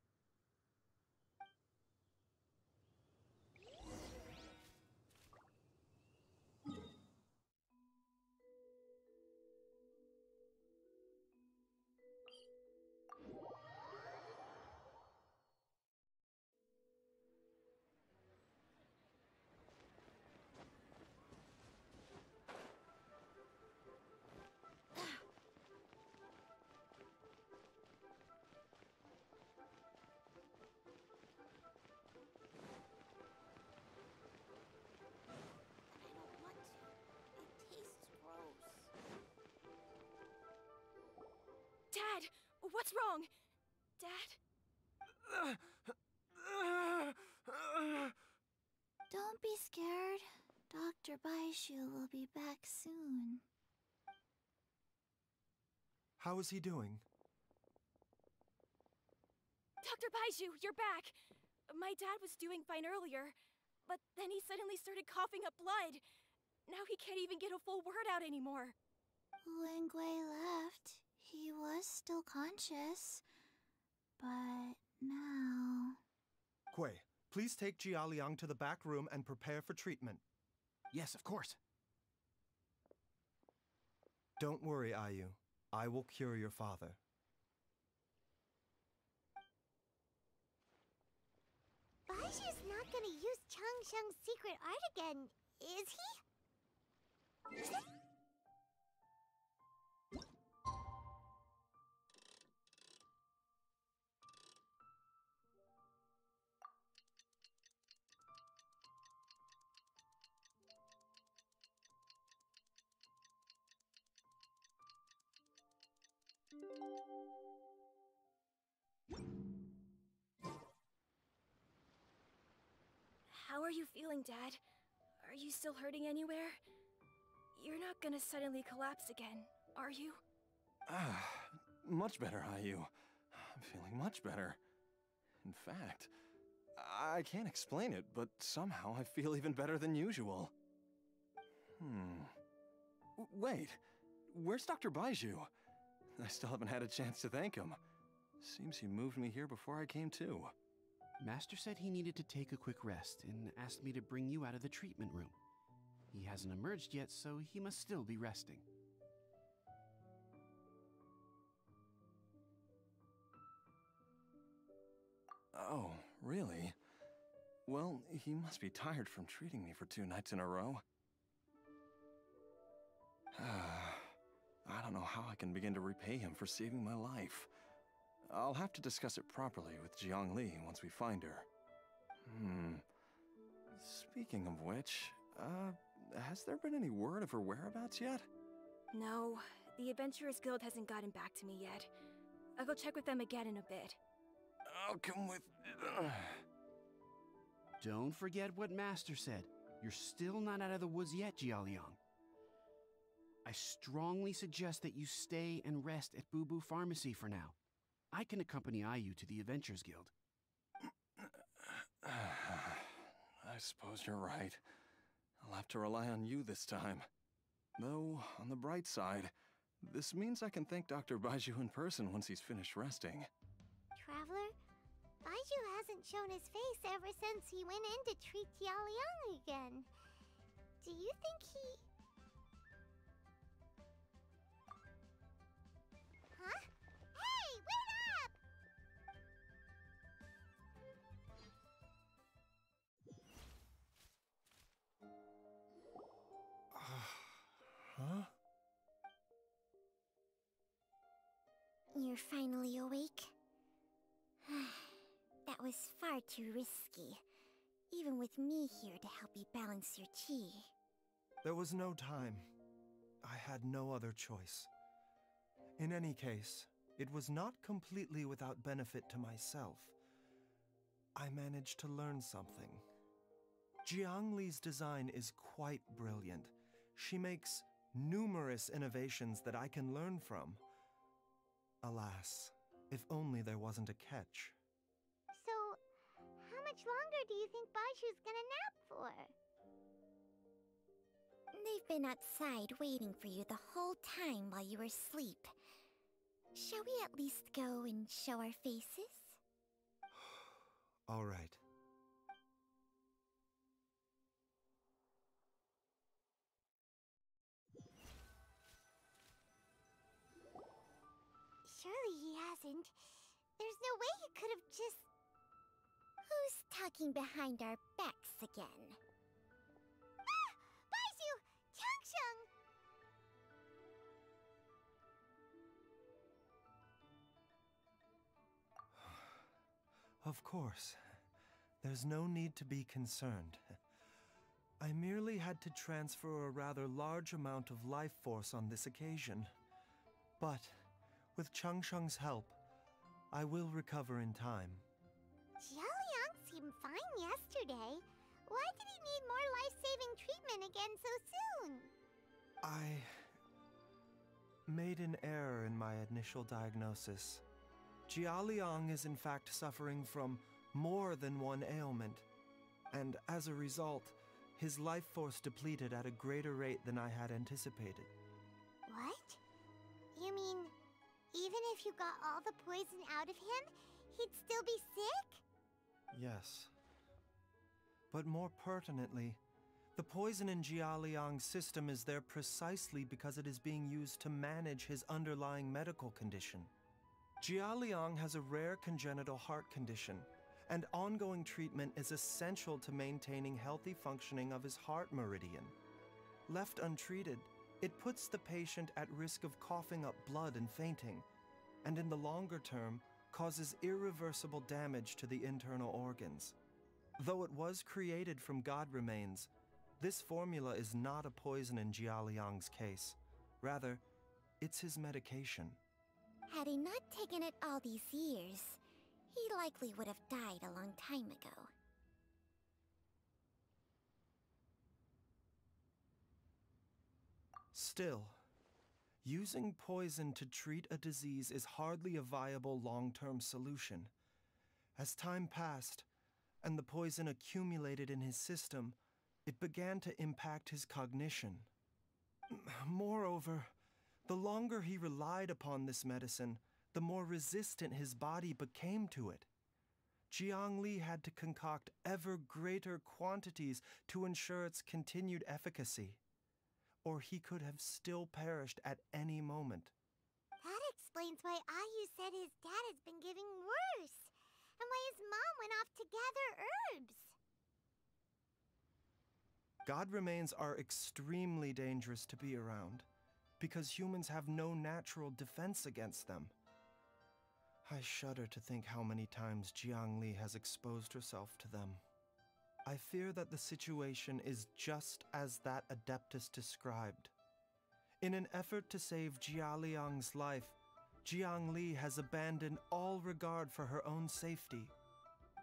Speaker 1: Dad! What's wrong? Dad?
Speaker 2: Don't be scared. Dr. Baizhou will be back soon.
Speaker 5: How is he doing?
Speaker 1: Dr. Baizhou, you're back! My dad was doing fine earlier, but then he suddenly started coughing up blood. Now he can't even get a full word out anymore.
Speaker 2: When Gwei left, he was still conscious. But now...
Speaker 5: Gui, please take Jialiang to the back room and prepare for treatment.
Speaker 3: Yes, of course.
Speaker 5: Don't worry, Ayu. I will cure your father.
Speaker 11: Baizhou's not gonna use Changsheng's secret art again, is he?
Speaker 1: How are you feeling, Dad? Are you still hurting anywhere? You're not gonna suddenly collapse again, are you?
Speaker 10: Much better, Ayu. I'm feeling much better. In fact, I can't explain it, but somehow I feel even better than usual. Wait, where's Dr. Baizhou? I still haven't had a chance to thank him. Seems he moved me here before I came to.
Speaker 3: Master said he needed to take a quick rest and asked me to bring you out of the treatment room. He hasn't emerged yet, so he must still be resting.
Speaker 10: Oh, really? Well, he must be tired from treating me for 2 nights in a row. I don't know how I can begin to repay him for saving my life. I'll have to discuss it properly with Jiangli once we find her. Speaking of which, has there been any word of her whereabouts yet?
Speaker 1: No, the Adventurers Guild hasn't gotten back to me yet. I'll go check with them again in a bit.
Speaker 10: I'll come with...
Speaker 3: Don't forget what Master said. You're still not out of the woods yet, Jialiang. I strongly suggest that you stay and rest at Boo Boo Pharmacy for now. I can accompany Ayu to the Adventurers Guild.
Speaker 10: I suppose you're right. I'll have to rely on you this time. Though, on the bright side, this means I can thank Dr. Baizhou in person once he's finished resting.
Speaker 11: Traveler, Baizhou hasn't shown his face ever since he went in to treat Jialiang again. Do you think he... Huh? Hey, wait up!
Speaker 10: Huh?
Speaker 4: You're finally awake? That was far too risky. Even with me here to help you balance your chi.
Speaker 5: There was no time. I had no other choice. In any case, it was not completely without benefit to myself. I managed to learn something. Jiangli's design is quite brilliant. She makes numerous innovations that I can learn from. Alas, if only there wasn't a catch.
Speaker 11: So, how much longer do you think Baizhou's gonna nap for?
Speaker 4: They've been outside waiting for you the whole time while you were asleep. Shall we at least go and show our faces?
Speaker 5: All right.
Speaker 11: Surely he hasn't. There's no way he could have just...
Speaker 4: Who's talking behind our backs again?
Speaker 11: Ah! Baizhou! Changsheng!
Speaker 5: Of course. There's no need to be concerned. I merely had to transfer a rather large amount of life force on this occasion. But, with Changsheng's help, I will recover in time.
Speaker 11: Jialiang seemed fine yesterday. Why did he need more life-saving treatment again so soon?
Speaker 5: I made an error in my initial diagnosis. Jialiang is in fact suffering from more than one ailment, and as a result, his life force depleted at a greater rate than I had anticipated.
Speaker 11: What? You mean, even if you got all the poison out of him, he'd still be sick?
Speaker 5: Yes. But more pertinently, the poison in Jialiang's system is there precisely because it is being used to manage his underlying medical condition. Jialiang has a rare congenital heart condition, and ongoing treatment is essential to maintaining healthy functioning of his heart meridian. Left untreated, it puts the patient at risk of coughing up blood and fainting, and in the longer term, causes irreversible damage to the internal organs. Though it was created from god remains, this formula is not a poison in Jialiang's case. Rather, it's his medication.
Speaker 4: Had he not taken it all these years, he likely would have died a long time ago.
Speaker 5: Still, using poison to treat a disease is hardly a viable long-term solution. As time passed, and the poison accumulated in his system, it began to impact his cognition. Moreover, the longer he relied upon this medicine, the more resistant his body became to it. Jiang Li had to concoct ever greater quantities to ensure its continued efficacy, or he could have still perished at any moment.
Speaker 11: That explains why Ayu said his dad has been getting worse, and why his mom went off to gather herbs.
Speaker 5: God remains are extremely dangerous to be around, because humans have no natural defense against them. I shudder to think how many times Jiang Li has exposed herself to them. I fear that the situation is just as that Adeptus described. In an effort to save Jialiang's life, Jiang Li has abandoned all regard for her own safety.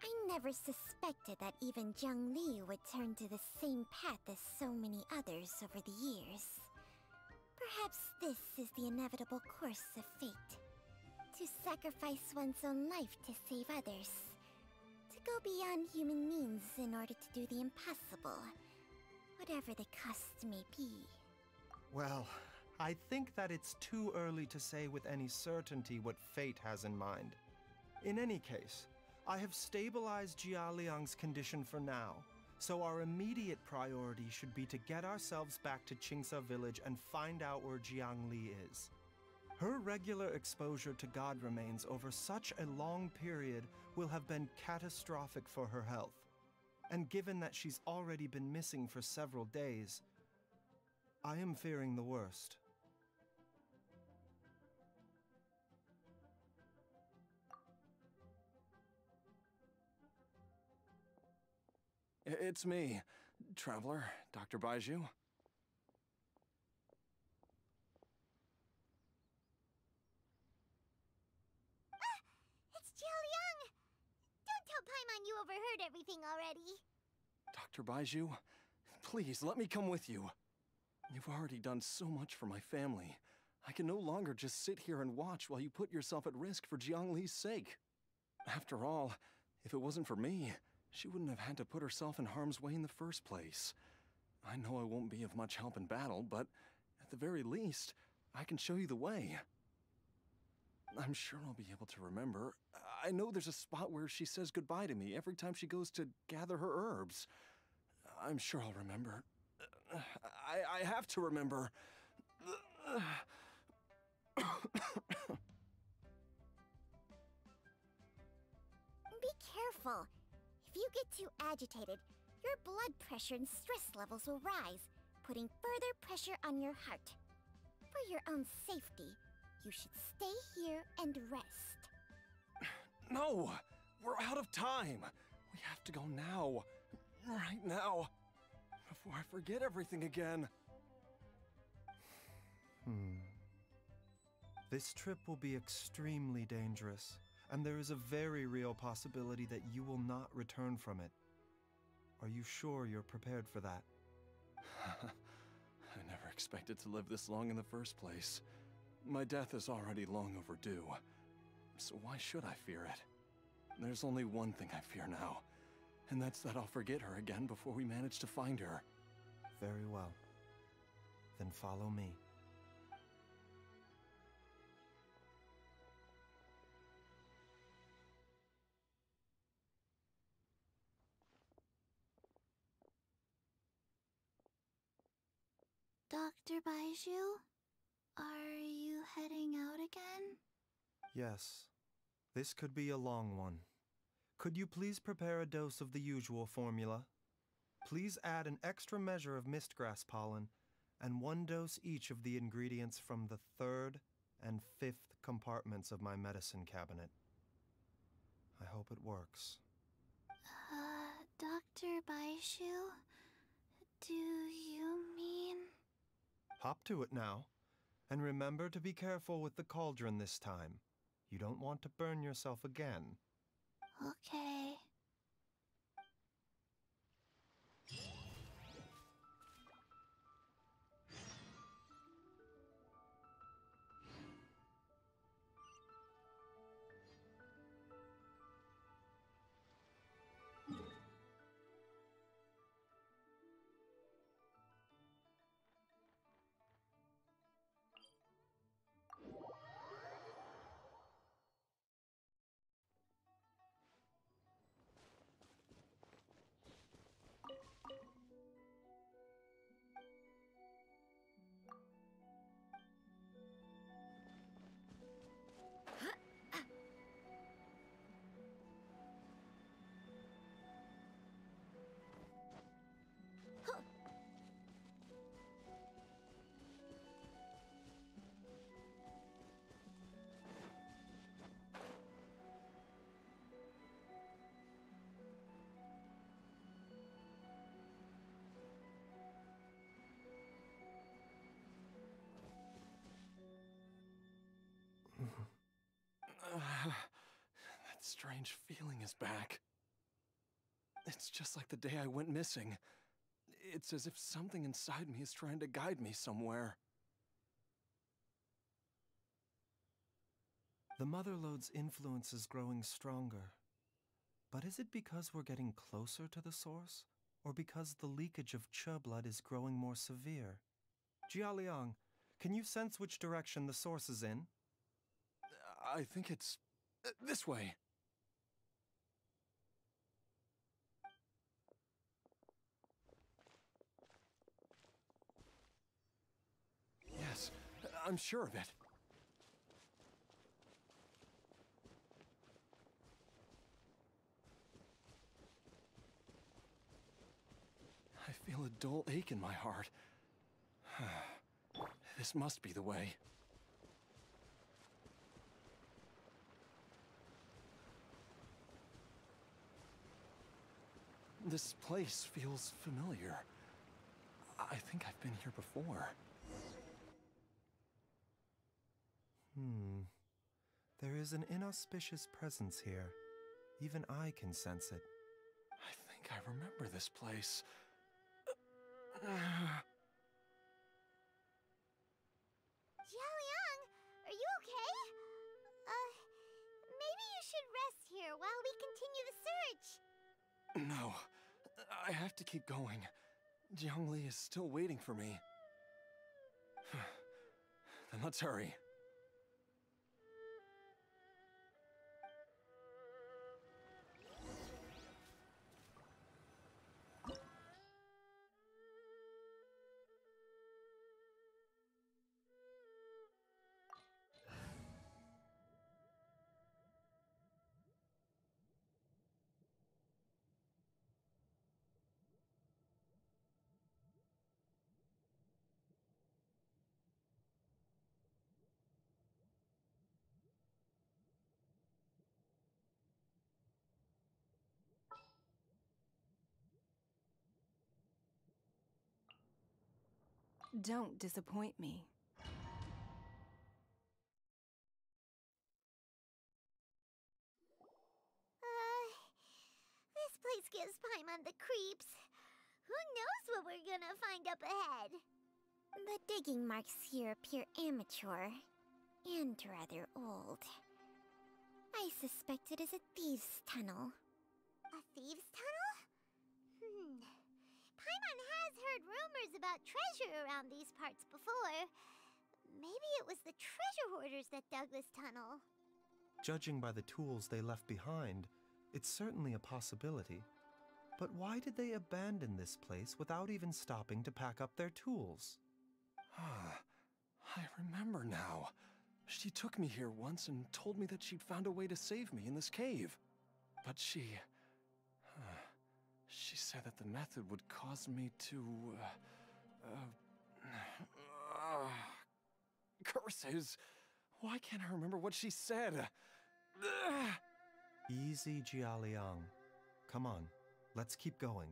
Speaker 4: I never suspected that even Jiang Li would turn to the same path as so many others over the years. Perhaps this is the inevitable course of fate. To sacrifice one's own life to save others. To go beyond human means in order to do the impossible. Whatever the cost may be.
Speaker 5: Well, I think that it's too early to say with any certainty what fate has in mind. In any case, I have stabilized Jialiang's condition for now, so our immediate priority should be to get ourselves back to Qingsa village and find out where Jiang Li is. Her regular exposure to god remains over such a long period will have been catastrophic for her health. And given that she's already been missing for several days, I am fearing the worst.
Speaker 10: It's me, Traveler, Dr. Baizhou.
Speaker 11: It's Jialiang! Don't tell Paimon you overheard everything already.
Speaker 10: Dr. Baizhou, please let me come with you. You've already done so much for my family. I can no longer just sit here and watch while you put yourself at risk for Jiang Li's sake. After all, if it wasn't for me, she wouldn't have had to put herself in harm's way in the first place. I know I won't be of much help in battle, but at the very least, I can show you the way. I'm sure I'll be able to remember. I know there's a spot where she says goodbye to me every time she goes to gather her herbs. I'm sure I'll remember. I have to remember.
Speaker 4: Be careful. If you get too agitated, your blood pressure and stress levels will rise, putting further pressure on your heart. For your own safety, you should stay here and rest.
Speaker 10: No! We're out of time! We have to go now. Right now. Before I forget everything again.
Speaker 5: This trip will be extremely dangerous, and there is a very real possibility that you will not return from it. Are you sure you're prepared for that?
Speaker 10: I never expected to live this long in the first place. My death is already long overdue. So why should I fear it? There's only one thing I fear now, and that's that I'll forget her again before we manage to find her.
Speaker 5: Very well. Then follow me.
Speaker 2: Dr. Baizhou? Are you heading out again?
Speaker 5: Yes. This could be a long one. Could you please prepare a dose of the usual formula? Please add an extra measure of mistgrass pollen and 1 dose each of the ingredients from the 3rd and 5th compartments of my medicine cabinet. I hope it works.
Speaker 2: Dr. Baizhou? Do you mean...
Speaker 5: Hop to it now. And remember to be careful with the cauldron this time. You don't want to burn yourself again.
Speaker 2: Okay.
Speaker 10: That strange feeling is back. It's just like the day I went missing. It's as if something inside me is trying to guide me somewhere.
Speaker 5: The Motherlode's influence is growing stronger. But is it because we're getting closer to the source? Or because the leakage of Che blood is growing more severe? Jialiang, can you sense which direction the source is in?
Speaker 10: I think it's... this way. Yes, I'm sure of it. I feel a dull ache in my heart. This must be the way. This place feels familiar. I think I've been here before.
Speaker 5: There is an inauspicious presence here. Even I can sense it.
Speaker 10: I think I remember this place.
Speaker 11: Jialiang, are you okay? Maybe you should rest here while we continue the search.
Speaker 10: No, I have to keep going. Jiangli is still waiting for me. Then let's hurry.
Speaker 1: Don't disappoint me.
Speaker 11: This place gives Paimon the creeps. Who knows what we're gonna find up ahead?
Speaker 4: The digging marks here appear amateur and rather old. I suspect it is a thieves' tunnel.
Speaker 11: A thieves' tunnel? Paimon has heard rumors about treasure around these parts before. Maybe it was the treasure hoarders that dug this tunnel.
Speaker 5: Judging by the tools they left behind, it's certainly a possibility. But why did they abandon this place without even stopping to pack up their tools?
Speaker 10: I remember now. She took me here once and told me that she'd found a way to save me in this cave. But she said that the method would cause me to, curses! Why can't I remember what she said?
Speaker 5: Easy, Jialiang. Come on, let's keep going.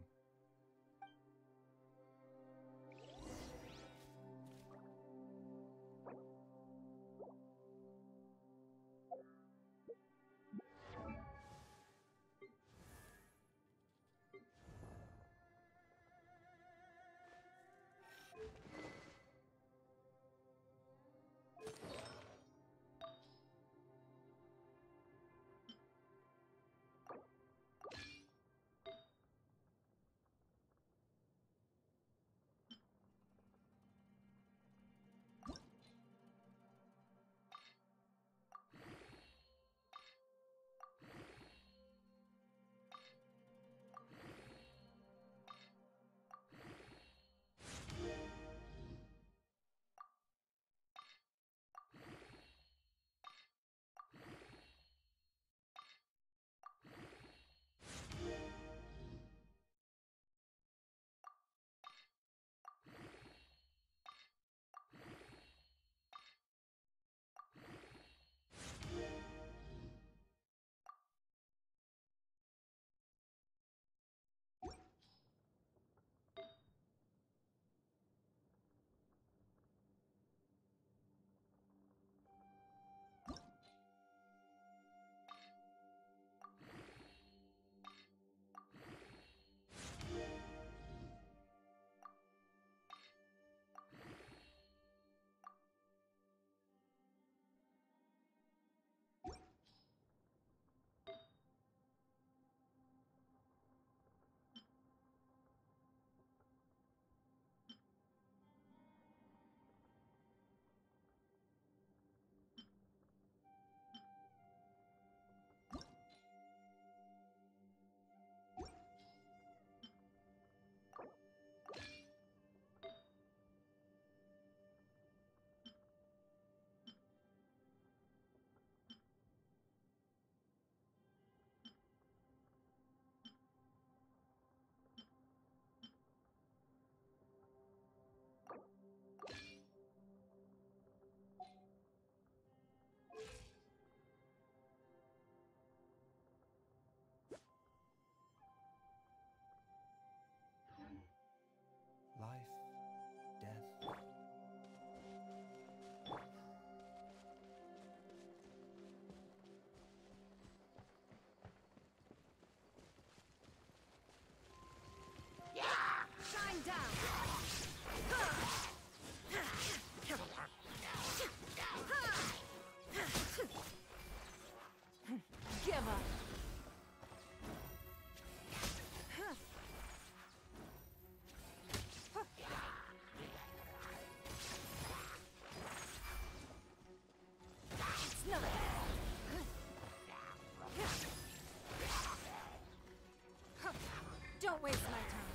Speaker 1: Don't waste my time.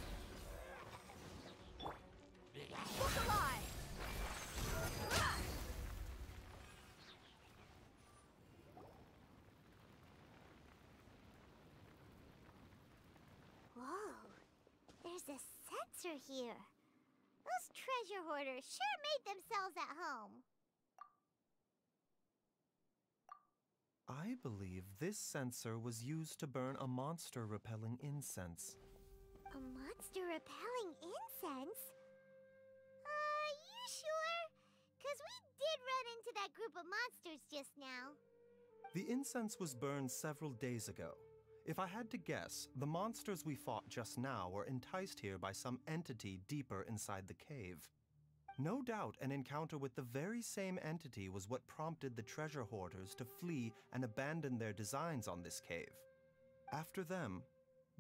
Speaker 1: Look alive!
Speaker 11: Whoa, there's a sensor here. Those treasure hoarders sure made themselves at home.
Speaker 5: I believe this sensor was used to burn a monster-repelling incense.
Speaker 11: A monster-repelling incense? You sure? 'Cause we did run into that group of monsters just now.
Speaker 5: The incense was burned several days ago. If I had to guess, the monsters we fought just now were enticed here by some entity deeper inside the cave. No doubt an encounter with the very same entity was what prompted the treasure hoarders to flee and abandon their designs on this cave. After them,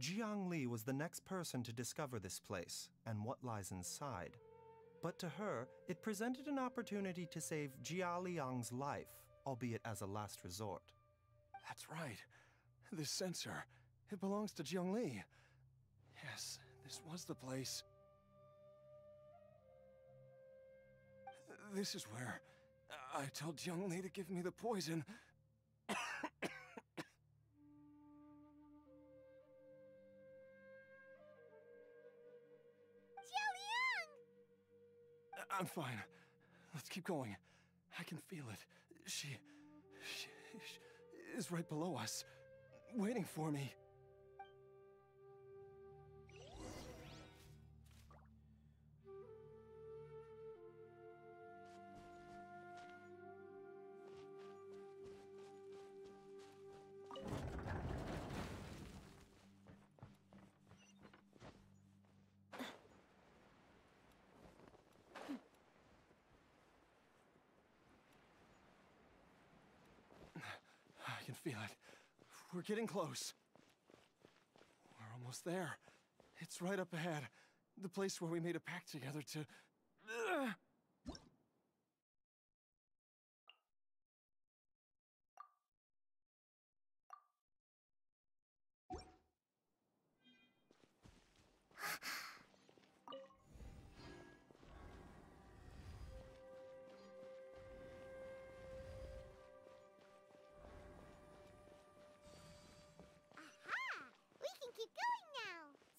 Speaker 5: Jiangli was the next person to discover this place and what lies inside. But to her, it presented an opportunity to save Jia Liang's life, albeit as a last resort.
Speaker 10: That's right. This sensor, it belongs to Jiangli. Yes, this was the place. This is where I told Jiangli to give me the poison. I'm fine. Let's keep going. I can feel it. She is right below us, waiting for me. I can feel it. We're getting close. We're almost there. It's right up ahead. The place where we made a pact together to...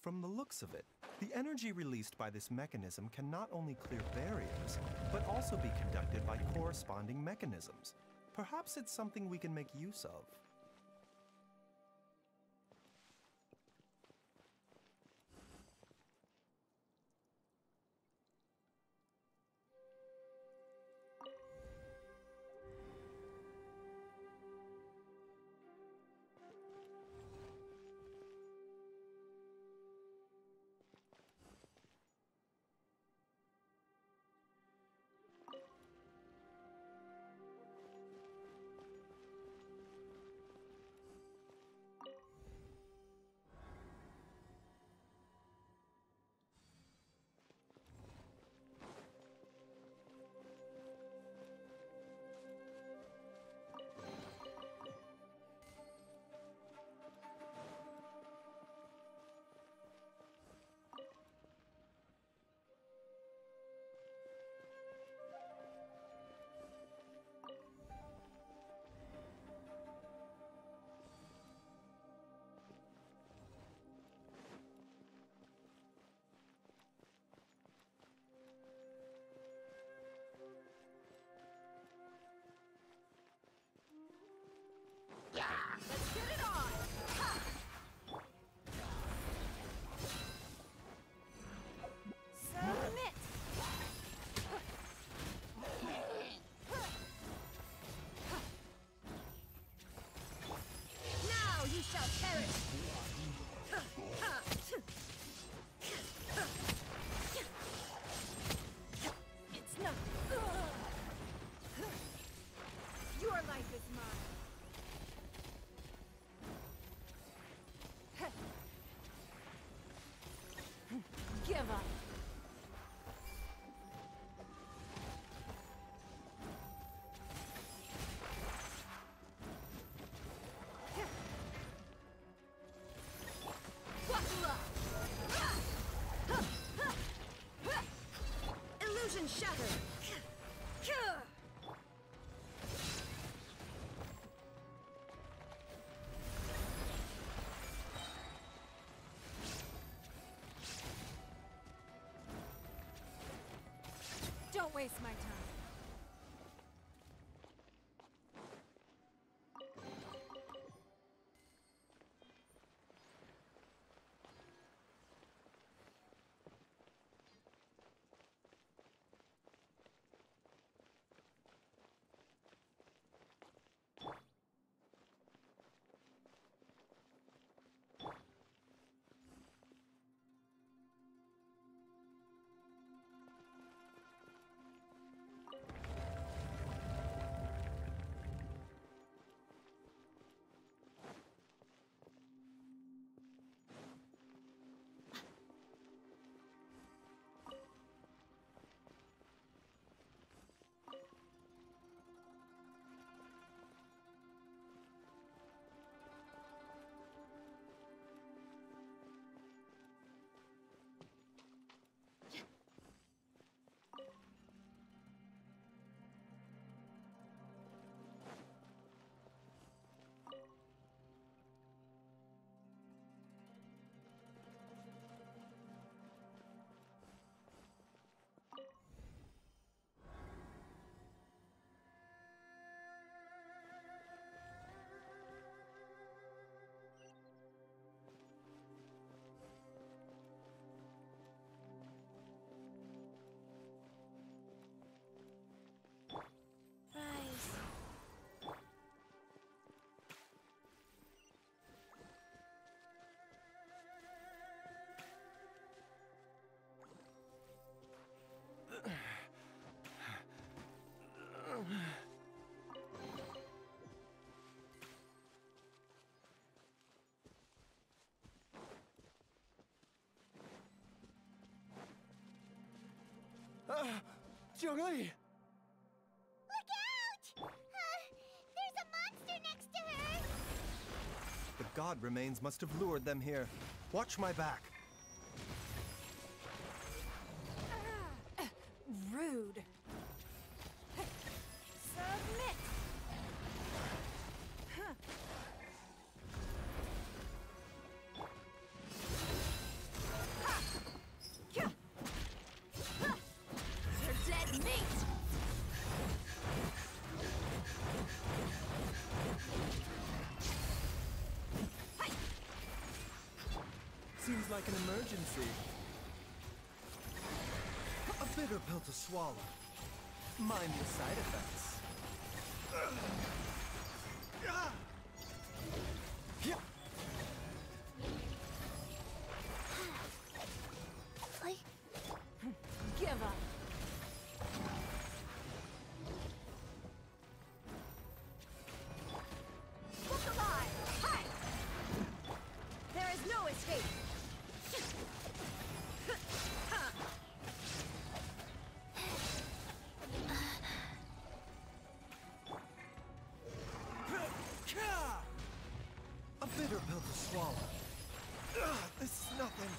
Speaker 5: From the looks of it, the energy released by this mechanism can not only clear barriers, but also be conducted by corresponding mechanisms. Perhaps it's something we can make use of.
Speaker 1: Let's get it on! Submit! Now you shall perish! It's not... Your life is mine! Give up. Illusion shattered. Don't waste my time.
Speaker 10: Jiangli!
Speaker 11: Look out! There's a monster next to her!
Speaker 5: The god remains must have lured them here. Watch my back.
Speaker 1: Rude. Submit. You're dead meat.
Speaker 5: Seems like an emergency. A bitter pill to swallow. Mind the side effects.
Speaker 1: Give up. Look alive! Hi! There is no escape.
Speaker 5: A bitter pill to swallow. This is nothing.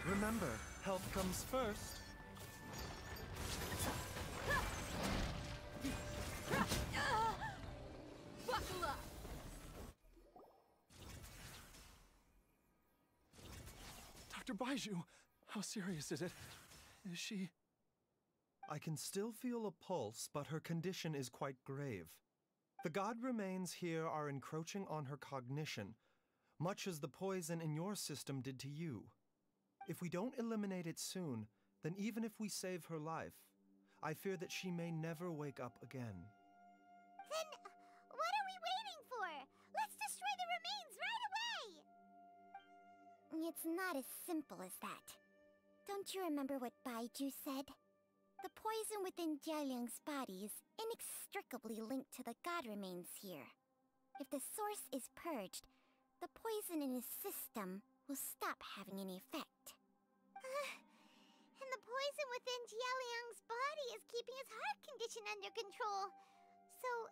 Speaker 5: Remember, health comes first.
Speaker 1: Buckle up.
Speaker 10: Dr. Baizhou, how serious is it? Is she...
Speaker 5: I can still feel a pulse, but her condition is quite grave. The god remains here are encroaching on her cognition, much as the poison in your system did to you. If we don't eliminate it soon, then even if we save her life, I fear that she may never wake up again.
Speaker 11: Then, what are we waiting for? Let's destroy the remains right away!
Speaker 4: It's not as simple as that. Don't you remember what Baizhou said? The poison within Jialiang's body is inextricably linked to the god remains here. If the source is purged, the poison in his system will stop having any effect.
Speaker 11: And the poison within Jialiang's body is keeping his heart condition under control. So,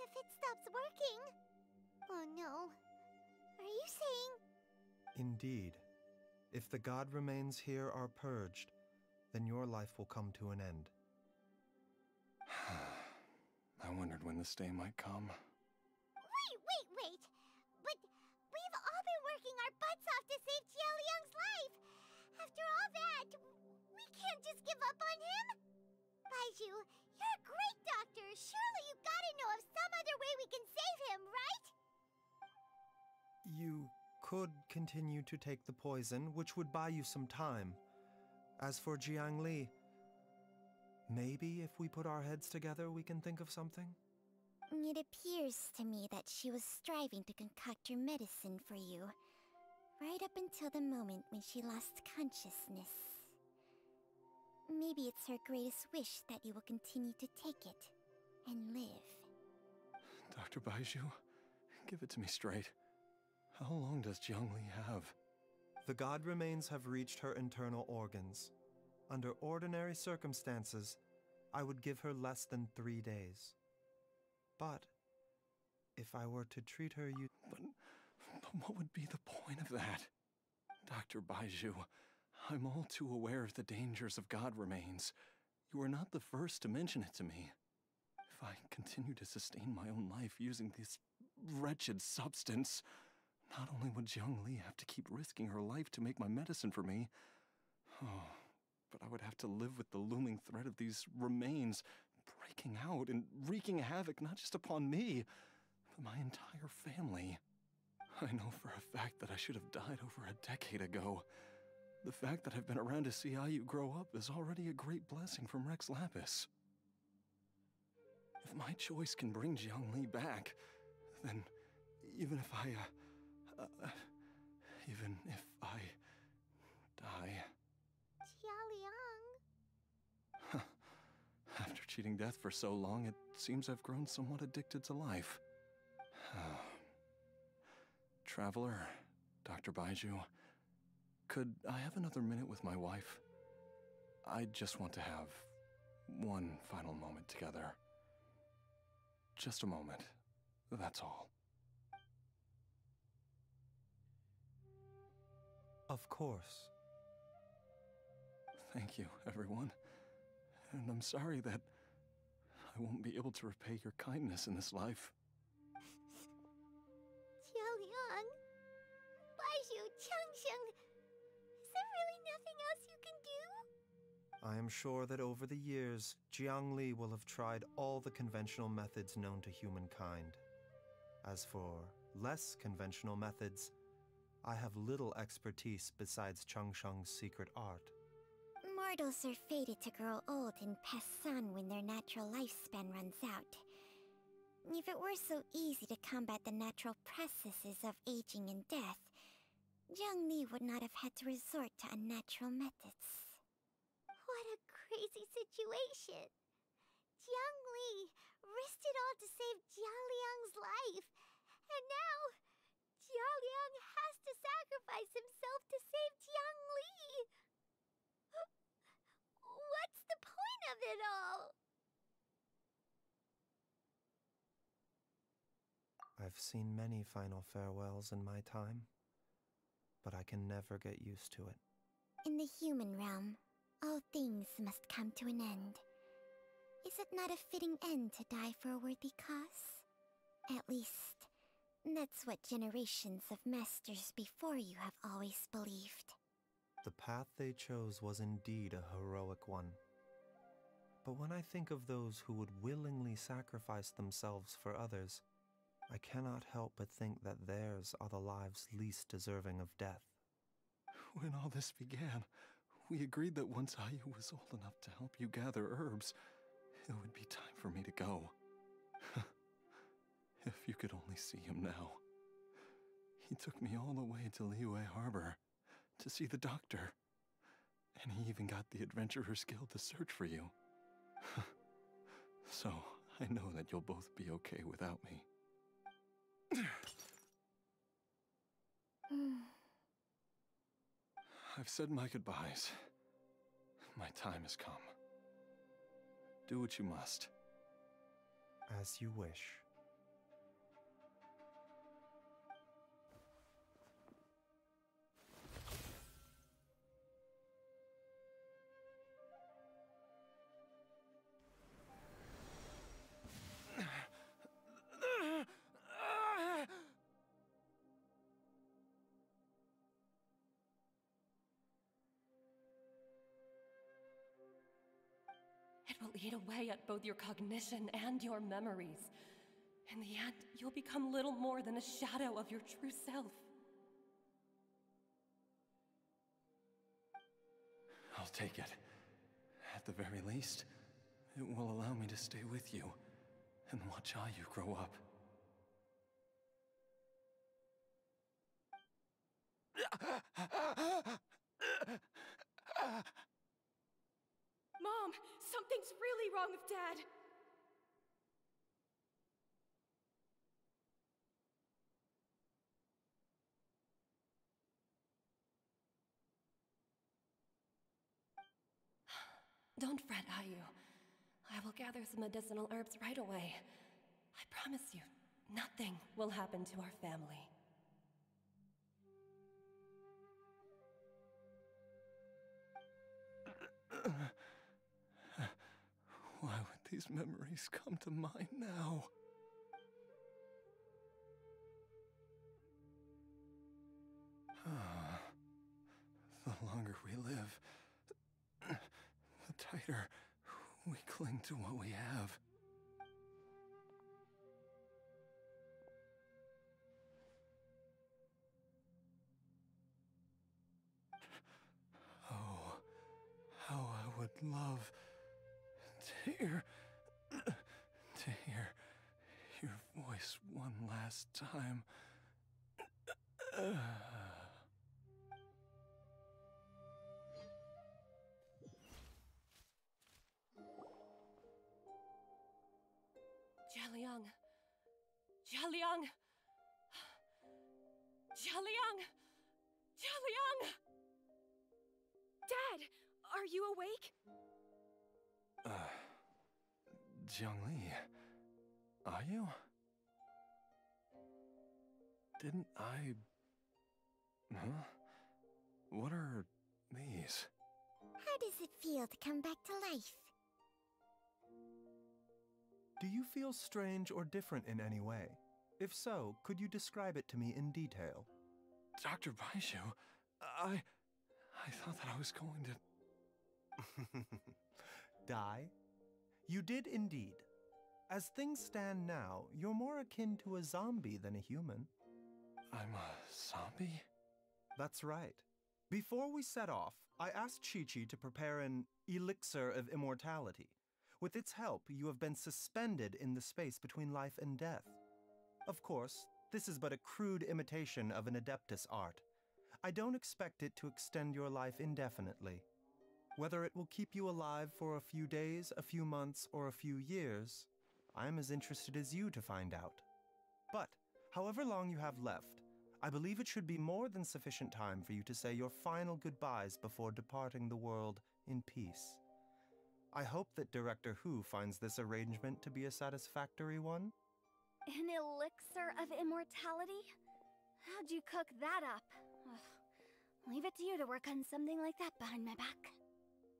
Speaker 11: if it stops working... Oh no. Are you saying...
Speaker 5: Indeed. If the god remains here are purged, then your life will come to an end.
Speaker 10: I wondered when this day might come.
Speaker 11: Wait! But we've all been working our butts off to save Jialiang's life! After all that, we can't just give up on him! Baizhou, you're a great doctor! Surely you gotta know of some other way we can save him, right?
Speaker 5: You could continue to take the poison, which would buy you some time. As for Jiangli, maybe if we put our heads together, we can think of something?
Speaker 4: It appears to me that she was striving to concoct your medicine for you, right up until the moment when she lost consciousness. Maybe it's her greatest wish that you will continue to take it and live.
Speaker 10: Dr. Baizhou, give it to me straight. How long does Jiangli have?
Speaker 5: The god remains have reached her internal organs. Under ordinary circumstances, I would give her less than 3 days. But if I were to treat her, you...
Speaker 10: But what would be the point of that? Dr. Baizhou, I'm all too aware of the dangers of god remains. You are not the first to mention it to me. If I continue to sustain my own life using this wretched substance, not only would Jiangli have to keep risking her life to make my medicine for me, but I would have to live with the looming threat of these remains breaking out and wreaking havoc not just upon me, but my entire family. I know for a fact that I should have died over a decade ago. The fact that I've been around to see how you grow up is already a great blessing from Rex Lapis. If my choice can bring Jiangli back, then even if I die...
Speaker 11: Jialiang...
Speaker 10: After cheating death for so long, it seems I've grown somewhat addicted to life. Traveler, Dr. Baizhou, could I have another minute with my wife? I just want to have one final moment together. Just a moment. That's all.
Speaker 5: Of course.
Speaker 10: Thank you, everyone. And I'm sorry that I won't be able to repay your kindness in this life.
Speaker 11: Jialiang, Baizhou, Changsheng, is there really nothing else you can do?
Speaker 5: I am sure that over the years, Jiangli will have tried all the conventional methods known to humankind. As for less conventional methods, I have little expertise besides Changsheng's secret art.
Speaker 4: Mortals are fated to grow old and pass on when their natural lifespan runs out. If it were so easy to combat the natural processes of aging and death, Jiangli would not have had to resort to unnatural methods.
Speaker 11: What a crazy situation! Jiangli risked it all to save Jialiang's life, and now Jialiang has to sacrifice himself to save Jiangli! What's the point of it all?
Speaker 5: I've seen many final farewells in my time, but I can never get used to it.
Speaker 4: In the human realm, all things must come to an end. Is it not a fitting end to die for a worthy cause? At least, that's what generations of masters before you have always believed.
Speaker 5: The path they chose was indeed a heroic one. But when I think of those who would willingly sacrifice themselves for others, I cannot help but think that theirs are the lives least deserving of death.
Speaker 10: When all this began, we agreed that once Ayu was old enough to help you gather herbs, it would be time for me to go. If you could only see him now. He took me all the way to Liyue Harbor to see the doctor. And he even got the Adventurers Guild to search for you. So, I know that you'll both be okay without me. I've said my goodbyes. My time has come. Do what you must.
Speaker 5: As you wish.
Speaker 13: It will eat away at both your cognition and your memories. In the end, you'll become little more than a shadow of your true self.
Speaker 10: I'll take it. At the very least, it will allow me to stay with you and watch Ayu grow up.
Speaker 13: Mom, something's really wrong with Dad. Don't fret, Ayu. I will gather some medicinal herbs right away. I promise you, nothing will happen to our family.
Speaker 10: Why would these memories come to mind now? The longer we live, the tighter we cling to what we have. Oh, how I would love to hear your voice one last time.
Speaker 13: Jialiang! Jialiang! Jialiang! Jialiang!
Speaker 1: Dad, are you awake?
Speaker 10: Jiangli, are you? Didn't I... Huh? What are these?
Speaker 4: How does it feel to come back to life?
Speaker 5: Do you feel strange or different in any way? If so, could you describe it to me in detail?
Speaker 10: Dr. Baizhou, I thought that I was going to...
Speaker 5: Die? You did indeed. As things stand now, you're more akin to a zombie than a human.
Speaker 10: I'm a zombie?
Speaker 5: That's right. Before we set off, I asked Chi-Chi to prepare an elixir of immortality. With its help, you have been suspended in the space between life and death. Of course, this is but a crude imitation of an Adeptus art. I don't expect it to extend your life indefinitely. Whether it will keep you alive for a few days, a few months, or a few years, I'm as interested as you to find out. But, however long you have left, I believe it should be more than sufficient time for you to say your final goodbyes before departing the world in peace. I hope that Director Hu finds this arrangement to be a satisfactory one.
Speaker 9: An elixir of immortality? How'd you cook that up? Ugh. Leave it to you to work on something like that behind my back.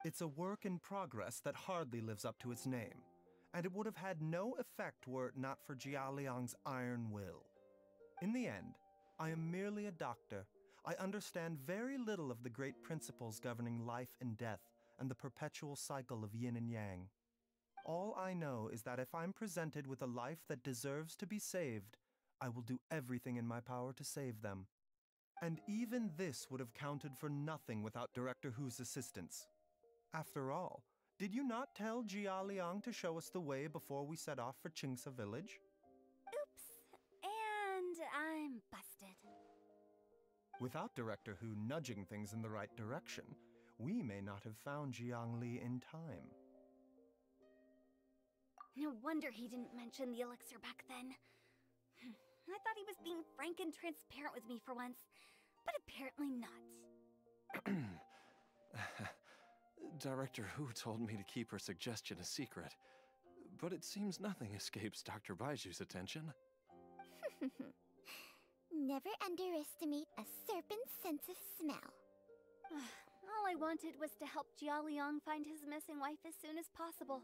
Speaker 5: It's a work in progress that hardly lives up to its name, and it would have had no effect were it not for Jia Liang's iron will. In the end, I am merely a doctor. I understand very little of the great principles governing life and death and the perpetual cycle of yin and yang. All I know is that if I'm presented with a life that deserves to be saved, I will do everything in my power to save them. And even this would have counted for nothing without Director Hu's assistance. After all, did you not tell Jia Liang to show us the way before we set off for Qingce village?
Speaker 9: Oops. And I'm busted.
Speaker 5: Without Director Hu nudging things in the right direction, we may not have found Jiangli in time.
Speaker 9: No wonder he didn't mention the elixir back then. I thought he was being frank and transparent with me for once, but apparently not.
Speaker 10: Director Hu told me to keep her suggestion a secret, but it seems nothing escapes Dr. Baizhou's attention.
Speaker 4: Never underestimate a serpent's sense of smell.
Speaker 9: All I wanted was to help Jia Liang find his missing wife as soon as possible,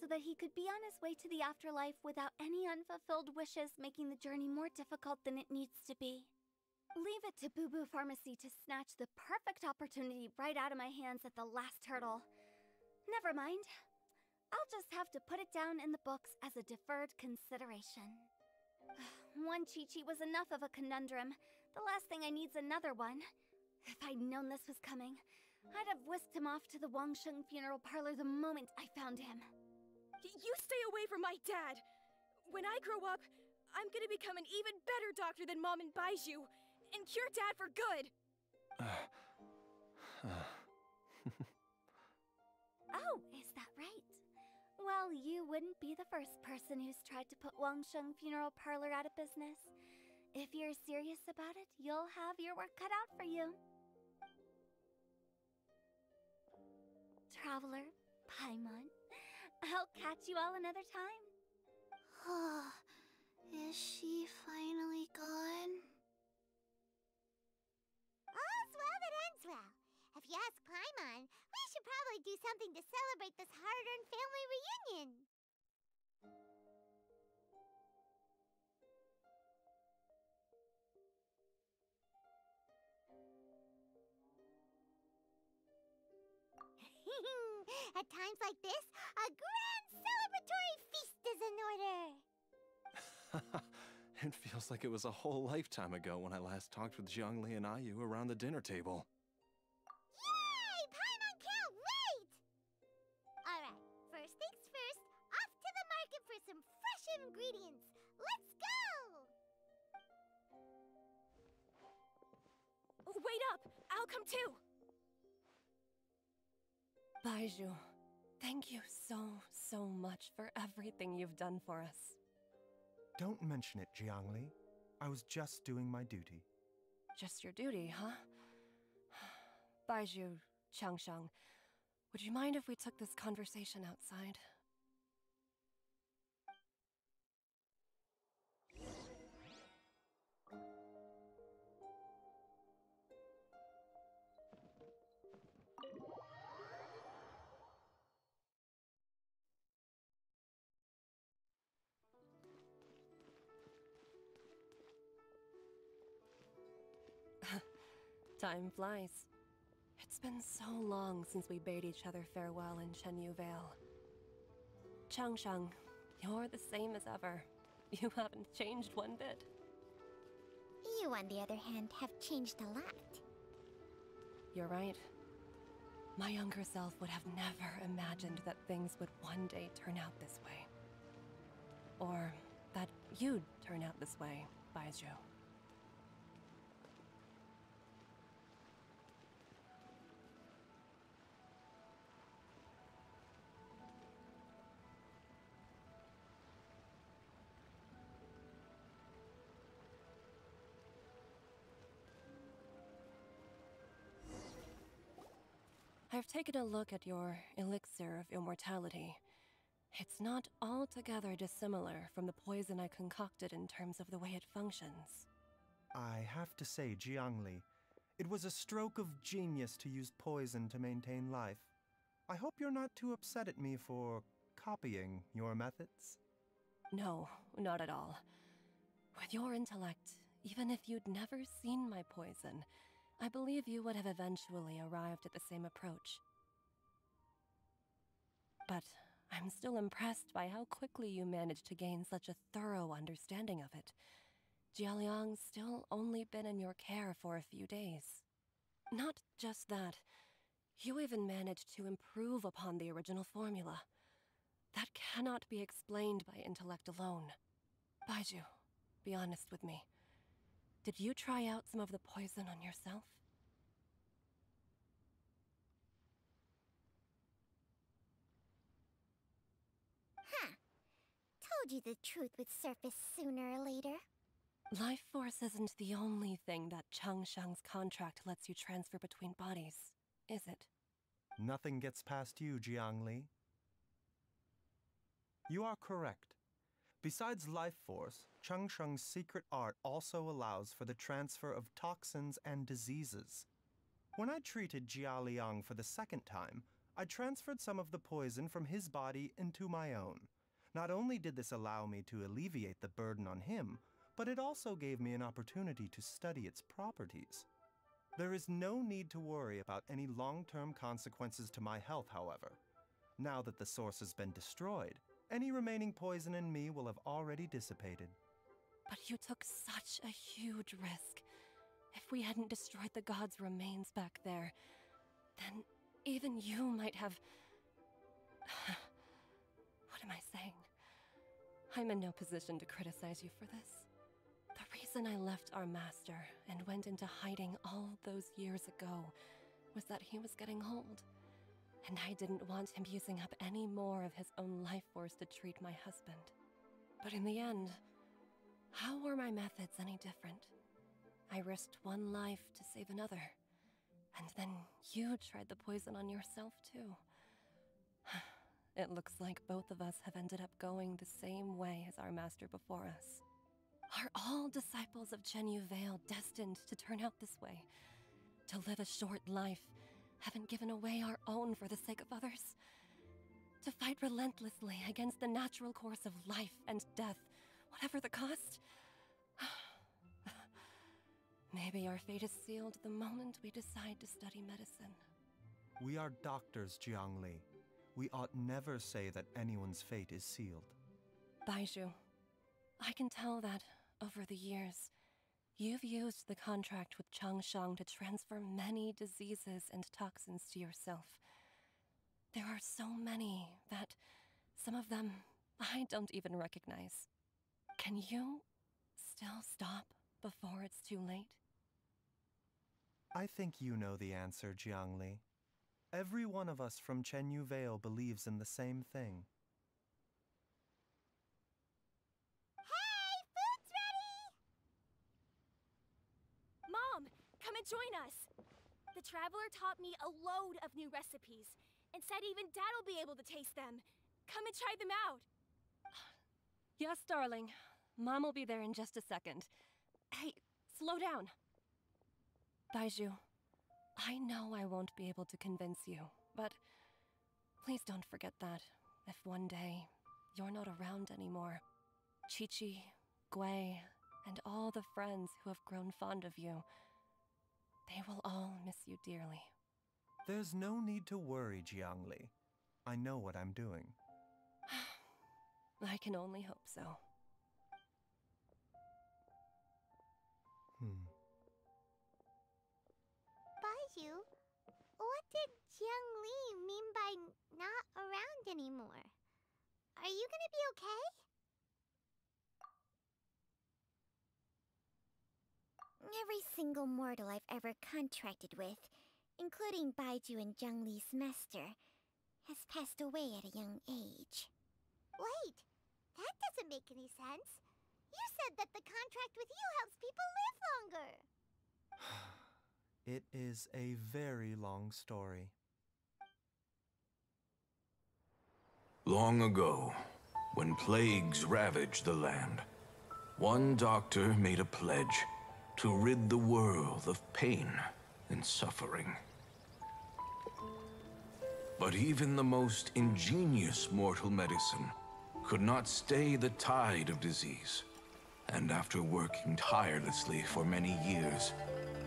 Speaker 9: so that he could be on his way to the afterlife without any unfulfilled wishes making the journey more difficult than it needs to be. Leave it to Boo Boo Pharmacy to snatch the perfect opportunity right out of my hands at the last hurdle. Never mind. I'll just have to put it down in the books as a deferred consideration. One Chi-Chi was enough of a conundrum. The last thing I need's another one. If I'd known this was coming, I'd have whisked him off to the Wangsheng funeral parlor the moment I found him.
Speaker 1: You stay away from my dad! When I grow up, I'm gonna become an even better doctor than Mom and Baizhou, and cure Dad for good!
Speaker 9: Oh, is that right? Well, you wouldn't be the first person who's tried to put Wangsheng funeral parlor out of business. If you're serious about it, you'll have your work cut out for you. Traveler, Paimon, I'll catch you all another time.
Speaker 2: Is she finally gone?
Speaker 11: All's well that ends well. If you ask Paimon, we should probably do something to celebrate this hard-earned family reunion. At times like this, a grand celebratory feast is in order.
Speaker 10: It feels like it was a whole lifetime ago when I last talked with Jiangli and Ayu around the dinner table.
Speaker 11: Yay! Paimon can't wait! Alright, first things first, off to the market for some fresh ingredients. Let's go!
Speaker 1: Wait up! I'll come too!
Speaker 13: Baizhou, thank you so much for everything you've done for us.
Speaker 5: Don't mention it, Jiangli. I was just doing my duty.
Speaker 13: Just your duty, huh? Baizhou, Changsheng, would you mind if we took this conversation outside? Time flies. It's been so long since we bade each other farewell in Chenyu Vale. Changsheng, you're the same as ever. You haven't changed one bit.
Speaker 4: You, on the other hand, have changed a lot.
Speaker 13: You're right. My younger self would have never imagined that things would one day turn out this way. Or that you'd turn out this way, Baizhou. I've taken a look at your elixir of immortality. It's not altogether dissimilar from the poison I concocted in terms of the way it functions.
Speaker 5: I have to say, Jiangli, it was a stroke of genius to use poison to maintain life. I hope you're not too upset at me for copying your methods.
Speaker 13: No, not at all. With your intellect, even if you'd never seen my poison, I believe you would have eventually arrived at the same approach. But I'm still impressed by how quickly you managed to gain such a thorough understanding of it. Jialiang's still only been in your care for a few days. Not just that, you even managed to improve upon the original formula. That cannot be explained by intellect alone. Baizhou, be honest with me. Did you try out some of the poison on yourself?
Speaker 4: Huh. Told you the truth would surface sooner or later.
Speaker 13: Life force isn't the only thing that Changsheng's contract lets you transfer between bodies, is it?
Speaker 5: Nothing gets past you, Jiangli. You are correct. Besides life force, Changsheng's secret art also allows for the transfer of toxins and diseases. When I treated Jia Liang for the second time, I transferred some of the poison from his body into my own. Not only did this allow me to alleviate the burden on him, but it also gave me an opportunity to study its properties. There is no need to worry about any long-term consequences to my health, however. Now that the source has been destroyed, any remaining poison in me will have already dissipated.
Speaker 13: But you took such a huge risk. If we hadn't destroyed the god's remains back there, then even you might have... What am I saying? I'm in no position to criticize you for this. The reason I left our master and went into hiding all those years ago was that he was getting old. And I didn't want him using up any more of his own life force to treat my husband. But in the end, how were my methods any different? I risked one life to save another. And then you tried the poison on yourself too. It looks like both of us have ended up going the same way as our master before us. Are all disciples of Chenyu Vale destined to turn out this way? To live a short life, having given away our own for the sake of others? To fight relentlessly against the natural course of life and death, whatever the cost? Maybe our fate is sealed the moment we decide to study medicine.
Speaker 5: We are doctors, Jiangli. We ought never say that anyone's fate is sealed.
Speaker 13: Baizhou, I can tell that, over the years, you've used the contract with Changsheng to transfer many diseases and toxins to yourself. There are so many that, some of them, I don't even recognize. Can you still stop before it's too late?
Speaker 5: I think you know the answer, Jiangli. Every one of us from Chenyu Vale believes in the same thing.
Speaker 11: Hey, food's ready!
Speaker 1: Mom, come and join us. The Traveler taught me a load of new recipes, and said even Dad'll be able to taste them. Come and try them out.
Speaker 13: Yes, darling. Mom will be there in just a second. Hey, slow down. Baizhou, I know I won't be able to convince you, but please don't forget that if one day you're not around anymore, Qiqi, Gui, and all the friends who have grown fond of you, They will all miss you dearly.
Speaker 5: There's no need to worry, Jiangli. I know what I'm doing.
Speaker 13: I can only hope so.
Speaker 11: Baizhou, what did Jiangli mean by not around anymore? Are you gonna be okay?
Speaker 4: Every single mortal I've ever contracted with, including Baizhou and Zhengli's master, has passed away at a young age.
Speaker 11: Wait, that doesn't make any sense. You said that the contract with you helps people live longer.
Speaker 5: It is a very long story.
Speaker 14: Long ago, when plagues ravaged the land, one doctor made a pledge to rid the world of pain and suffering. But even the most ingenious mortal medicine could not stay the tide of disease. And after working tirelessly for many years,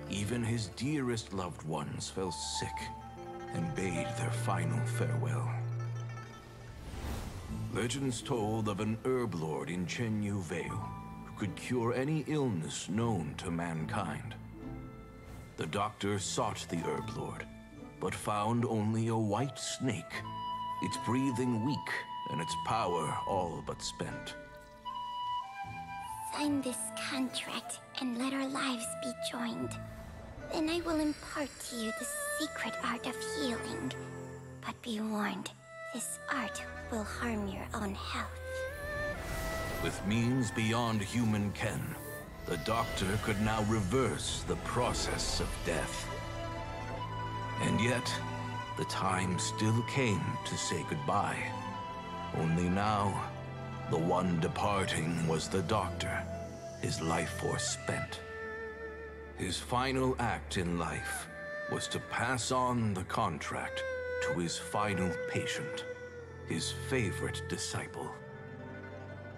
Speaker 14: even his dearest loved ones fell sick and bade their final farewell. Legends told of an herb lord in Chenyu Vale who could cure any illness known to mankind. The doctor sought the herb lord, but found only a white snake, its breathing weak and its power all but spent.
Speaker 4: Sign this contract and let our lives be joined. Then I will impart to you the secret art of healing. But be warned, this art will harm your own health.
Speaker 14: With means beyond human ken, the doctor could now reverse the process of death. And yet, the time still came to say goodbye. Only now, the one departing was the doctor, his life force spent. His final act in life was to pass on the contract to his final patient, his favorite disciple.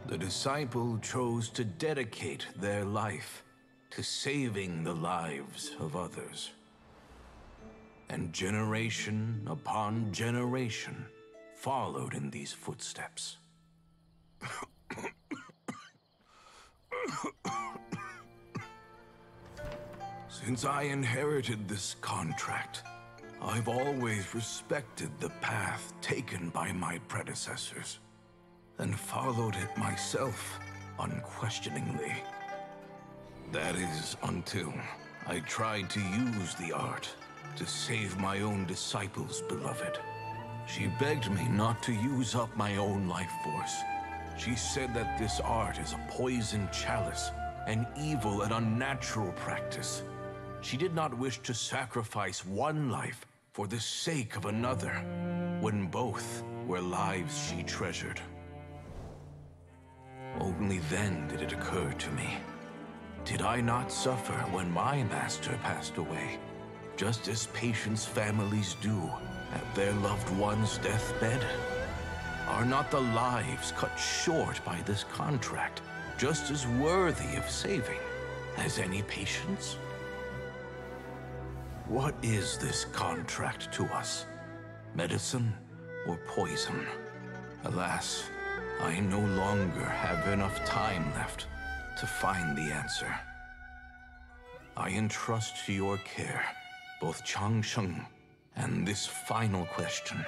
Speaker 14: The disciple chose to dedicate their life to saving the lives of others. And generation upon generation followed in these footsteps. Since I inherited this contract, I've always respected the path taken by my predecessors, and followed it myself unquestioningly. That is, until I tried to use the art to save my own disciple's beloved. She begged me not to use up my own life force. She said that this art is a poison chalice, an evil and unnatural practice. She did not wish to sacrifice one life for the sake of another, when both were lives she treasured. Only then did it occur to me. Did I not suffer when my master passed away, just as patients' families do at their loved one's deathbed? Are not the lives cut short by this contract just as worthy of saving as any patients? What is this contract to us? Medicine or poison? Alas, I no longer have enough time left to find the answer. I entrust to your care both Changsheng and this final question.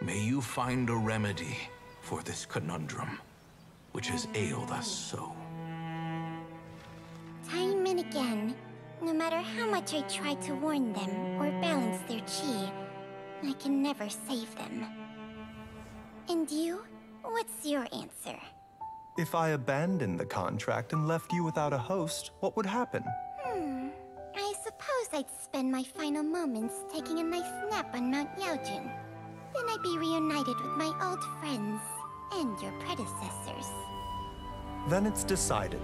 Speaker 14: May you find a remedy for this conundrum, which has ailed us so.
Speaker 4: Time and again, no matter how much I try to warn them or balance their chi, I can never save them. And you? What's your answer?
Speaker 5: If I abandoned the contract and left you without a host, what would happen?
Speaker 4: I suppose I'd spend my final moments taking a nice nap on Mount Yaojun. Then I'd be reunited with my old friends and your predecessors.
Speaker 5: Then it's decided.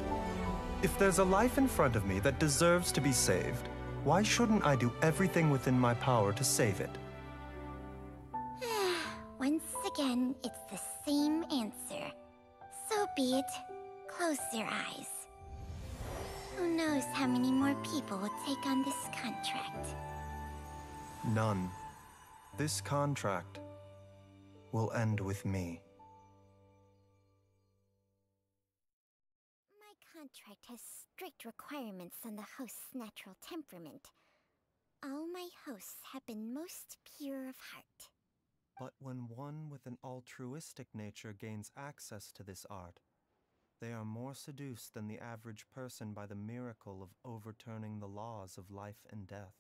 Speaker 5: If there's a life in front of me that deserves to be saved, why shouldn't I do everything within my power to save it?
Speaker 4: Once again, it's the same answer. So be it. Close your eyes. Who knows how many more people will take on this contract?
Speaker 5: None. This contract will end with me.
Speaker 4: My contract has strict requirements on the host's natural temperament. All my hosts have been most pure of heart.
Speaker 5: But when one with an altruistic nature gains access to this art, they are more seduced than the average person by the miracle of overturning the laws of life and death.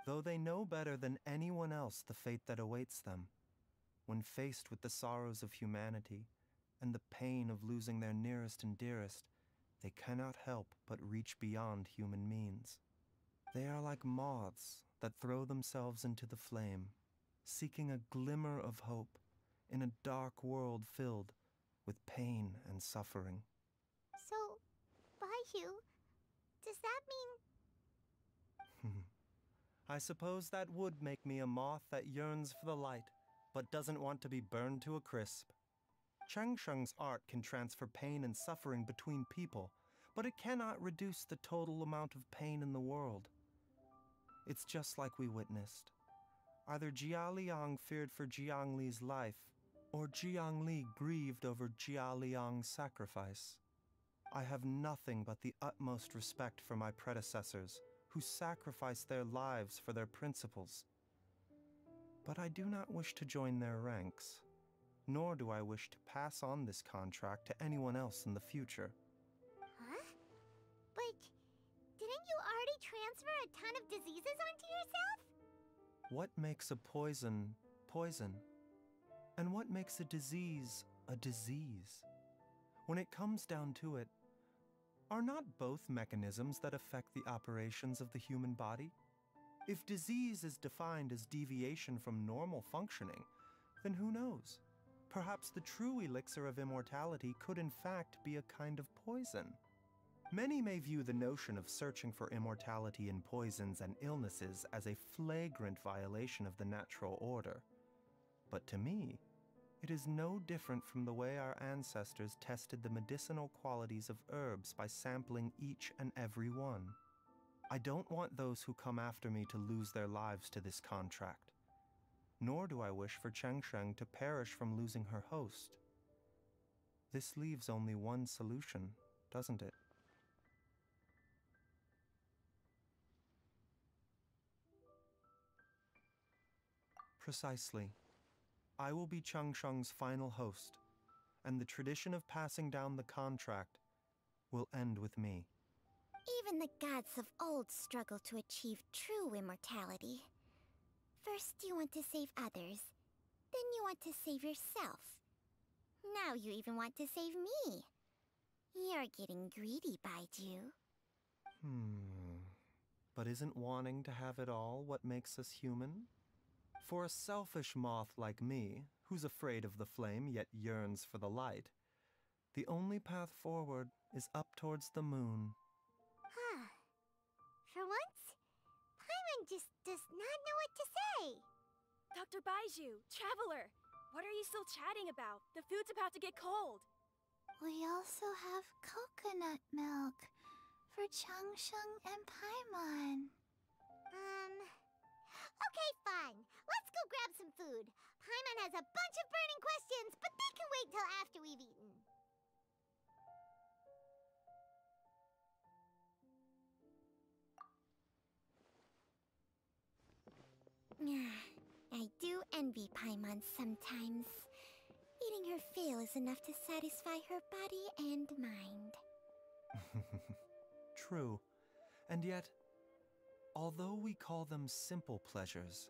Speaker 5: Though they know better than anyone else the fate that awaits them, when faced with the sorrows of humanity and the pain of losing their nearest and dearest, they cannot help but reach beyond human means. They are like moths that throw themselves into the flame, seeking a glimmer of hope in a dark world filled with pain and suffering.
Speaker 11: So, Baizhou, does that mean...
Speaker 5: I suppose that would make me a moth that yearns for the light, but doesn't want to be burned to a crisp. Changsheng's art can transfer pain and suffering between people, but it cannot reduce the total amount of pain in the world. It's just like we witnessed. Either Jia Liang feared for Jiang Li's life, or Jiang Li grieved over Jia Liang's sacrifice. I have nothing but the utmost respect for my predecessors, who sacrificed their lives for their principles. But I do not wish to join their ranks, nor do I wish to pass on this contract to anyone else in the future.
Speaker 11: Huh? But didn't you already transfer a ton of diseases onto yourself?
Speaker 5: What makes a poison, poison? And what makes a disease a disease? When it comes down to it, are not both mechanisms that affect the operations of the human body? If disease is defined as deviation from normal functioning, then who knows? Perhaps the true elixir of immortality could in fact be a kind of poison. Many may view the notion of searching for immortality in poisons and illnesses as a flagrant violation of the natural order. But to me, it is no different from the way our ancestors tested the medicinal qualities of herbs by sampling each and every one. I don't want those who come after me to lose their lives to this contract. Nor do I wish for Chengsheng to perish from losing her host. This leaves only one solution, doesn't it? Precisely. I will be Changsheng's final host, and the tradition of passing down the contract will end with me.
Speaker 4: Even the gods of old struggle to achieve true immortality. First you want to save others, then you want to save yourself. Now you even want to save me. You're getting greedy, Baizhou.
Speaker 5: But isn't wanting to have it all what makes us human? For a selfish moth like me, who's afraid of the flame yet yearns for the light, the only path forward is up towards the moon.
Speaker 11: For once, Paimon just does not know what to say.
Speaker 1: Dr. Baizhou, Traveler, what are you still chatting about? The food's about to get cold.
Speaker 2: We also have coconut milk for Changsheng and Paimon.
Speaker 11: Okay, fine. Let's go grab some food. Paimon has a bunch of burning questions, but they can wait till after we've eaten.
Speaker 4: I do envy Paimon sometimes. Eating her fill is enough to satisfy her body and mind.
Speaker 5: True. And yet, although we call them simple pleasures,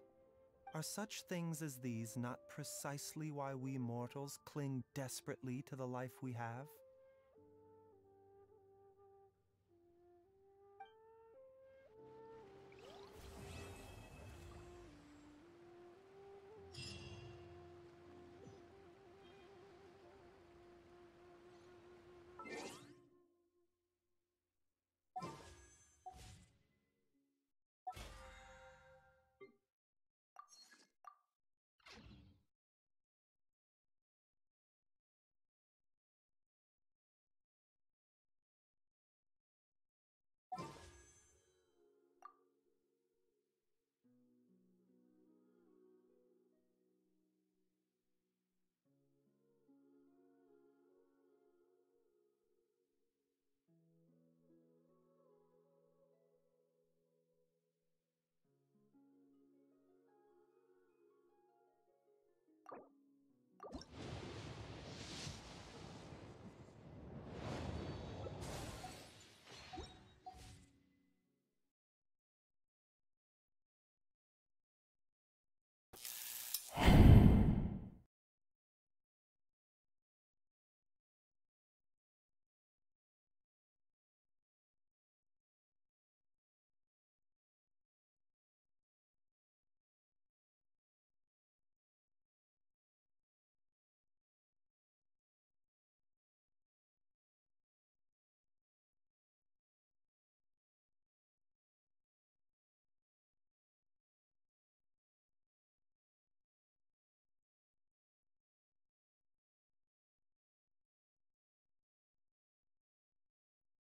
Speaker 5: are such things as these not precisely why we mortals cling desperately to the life we have?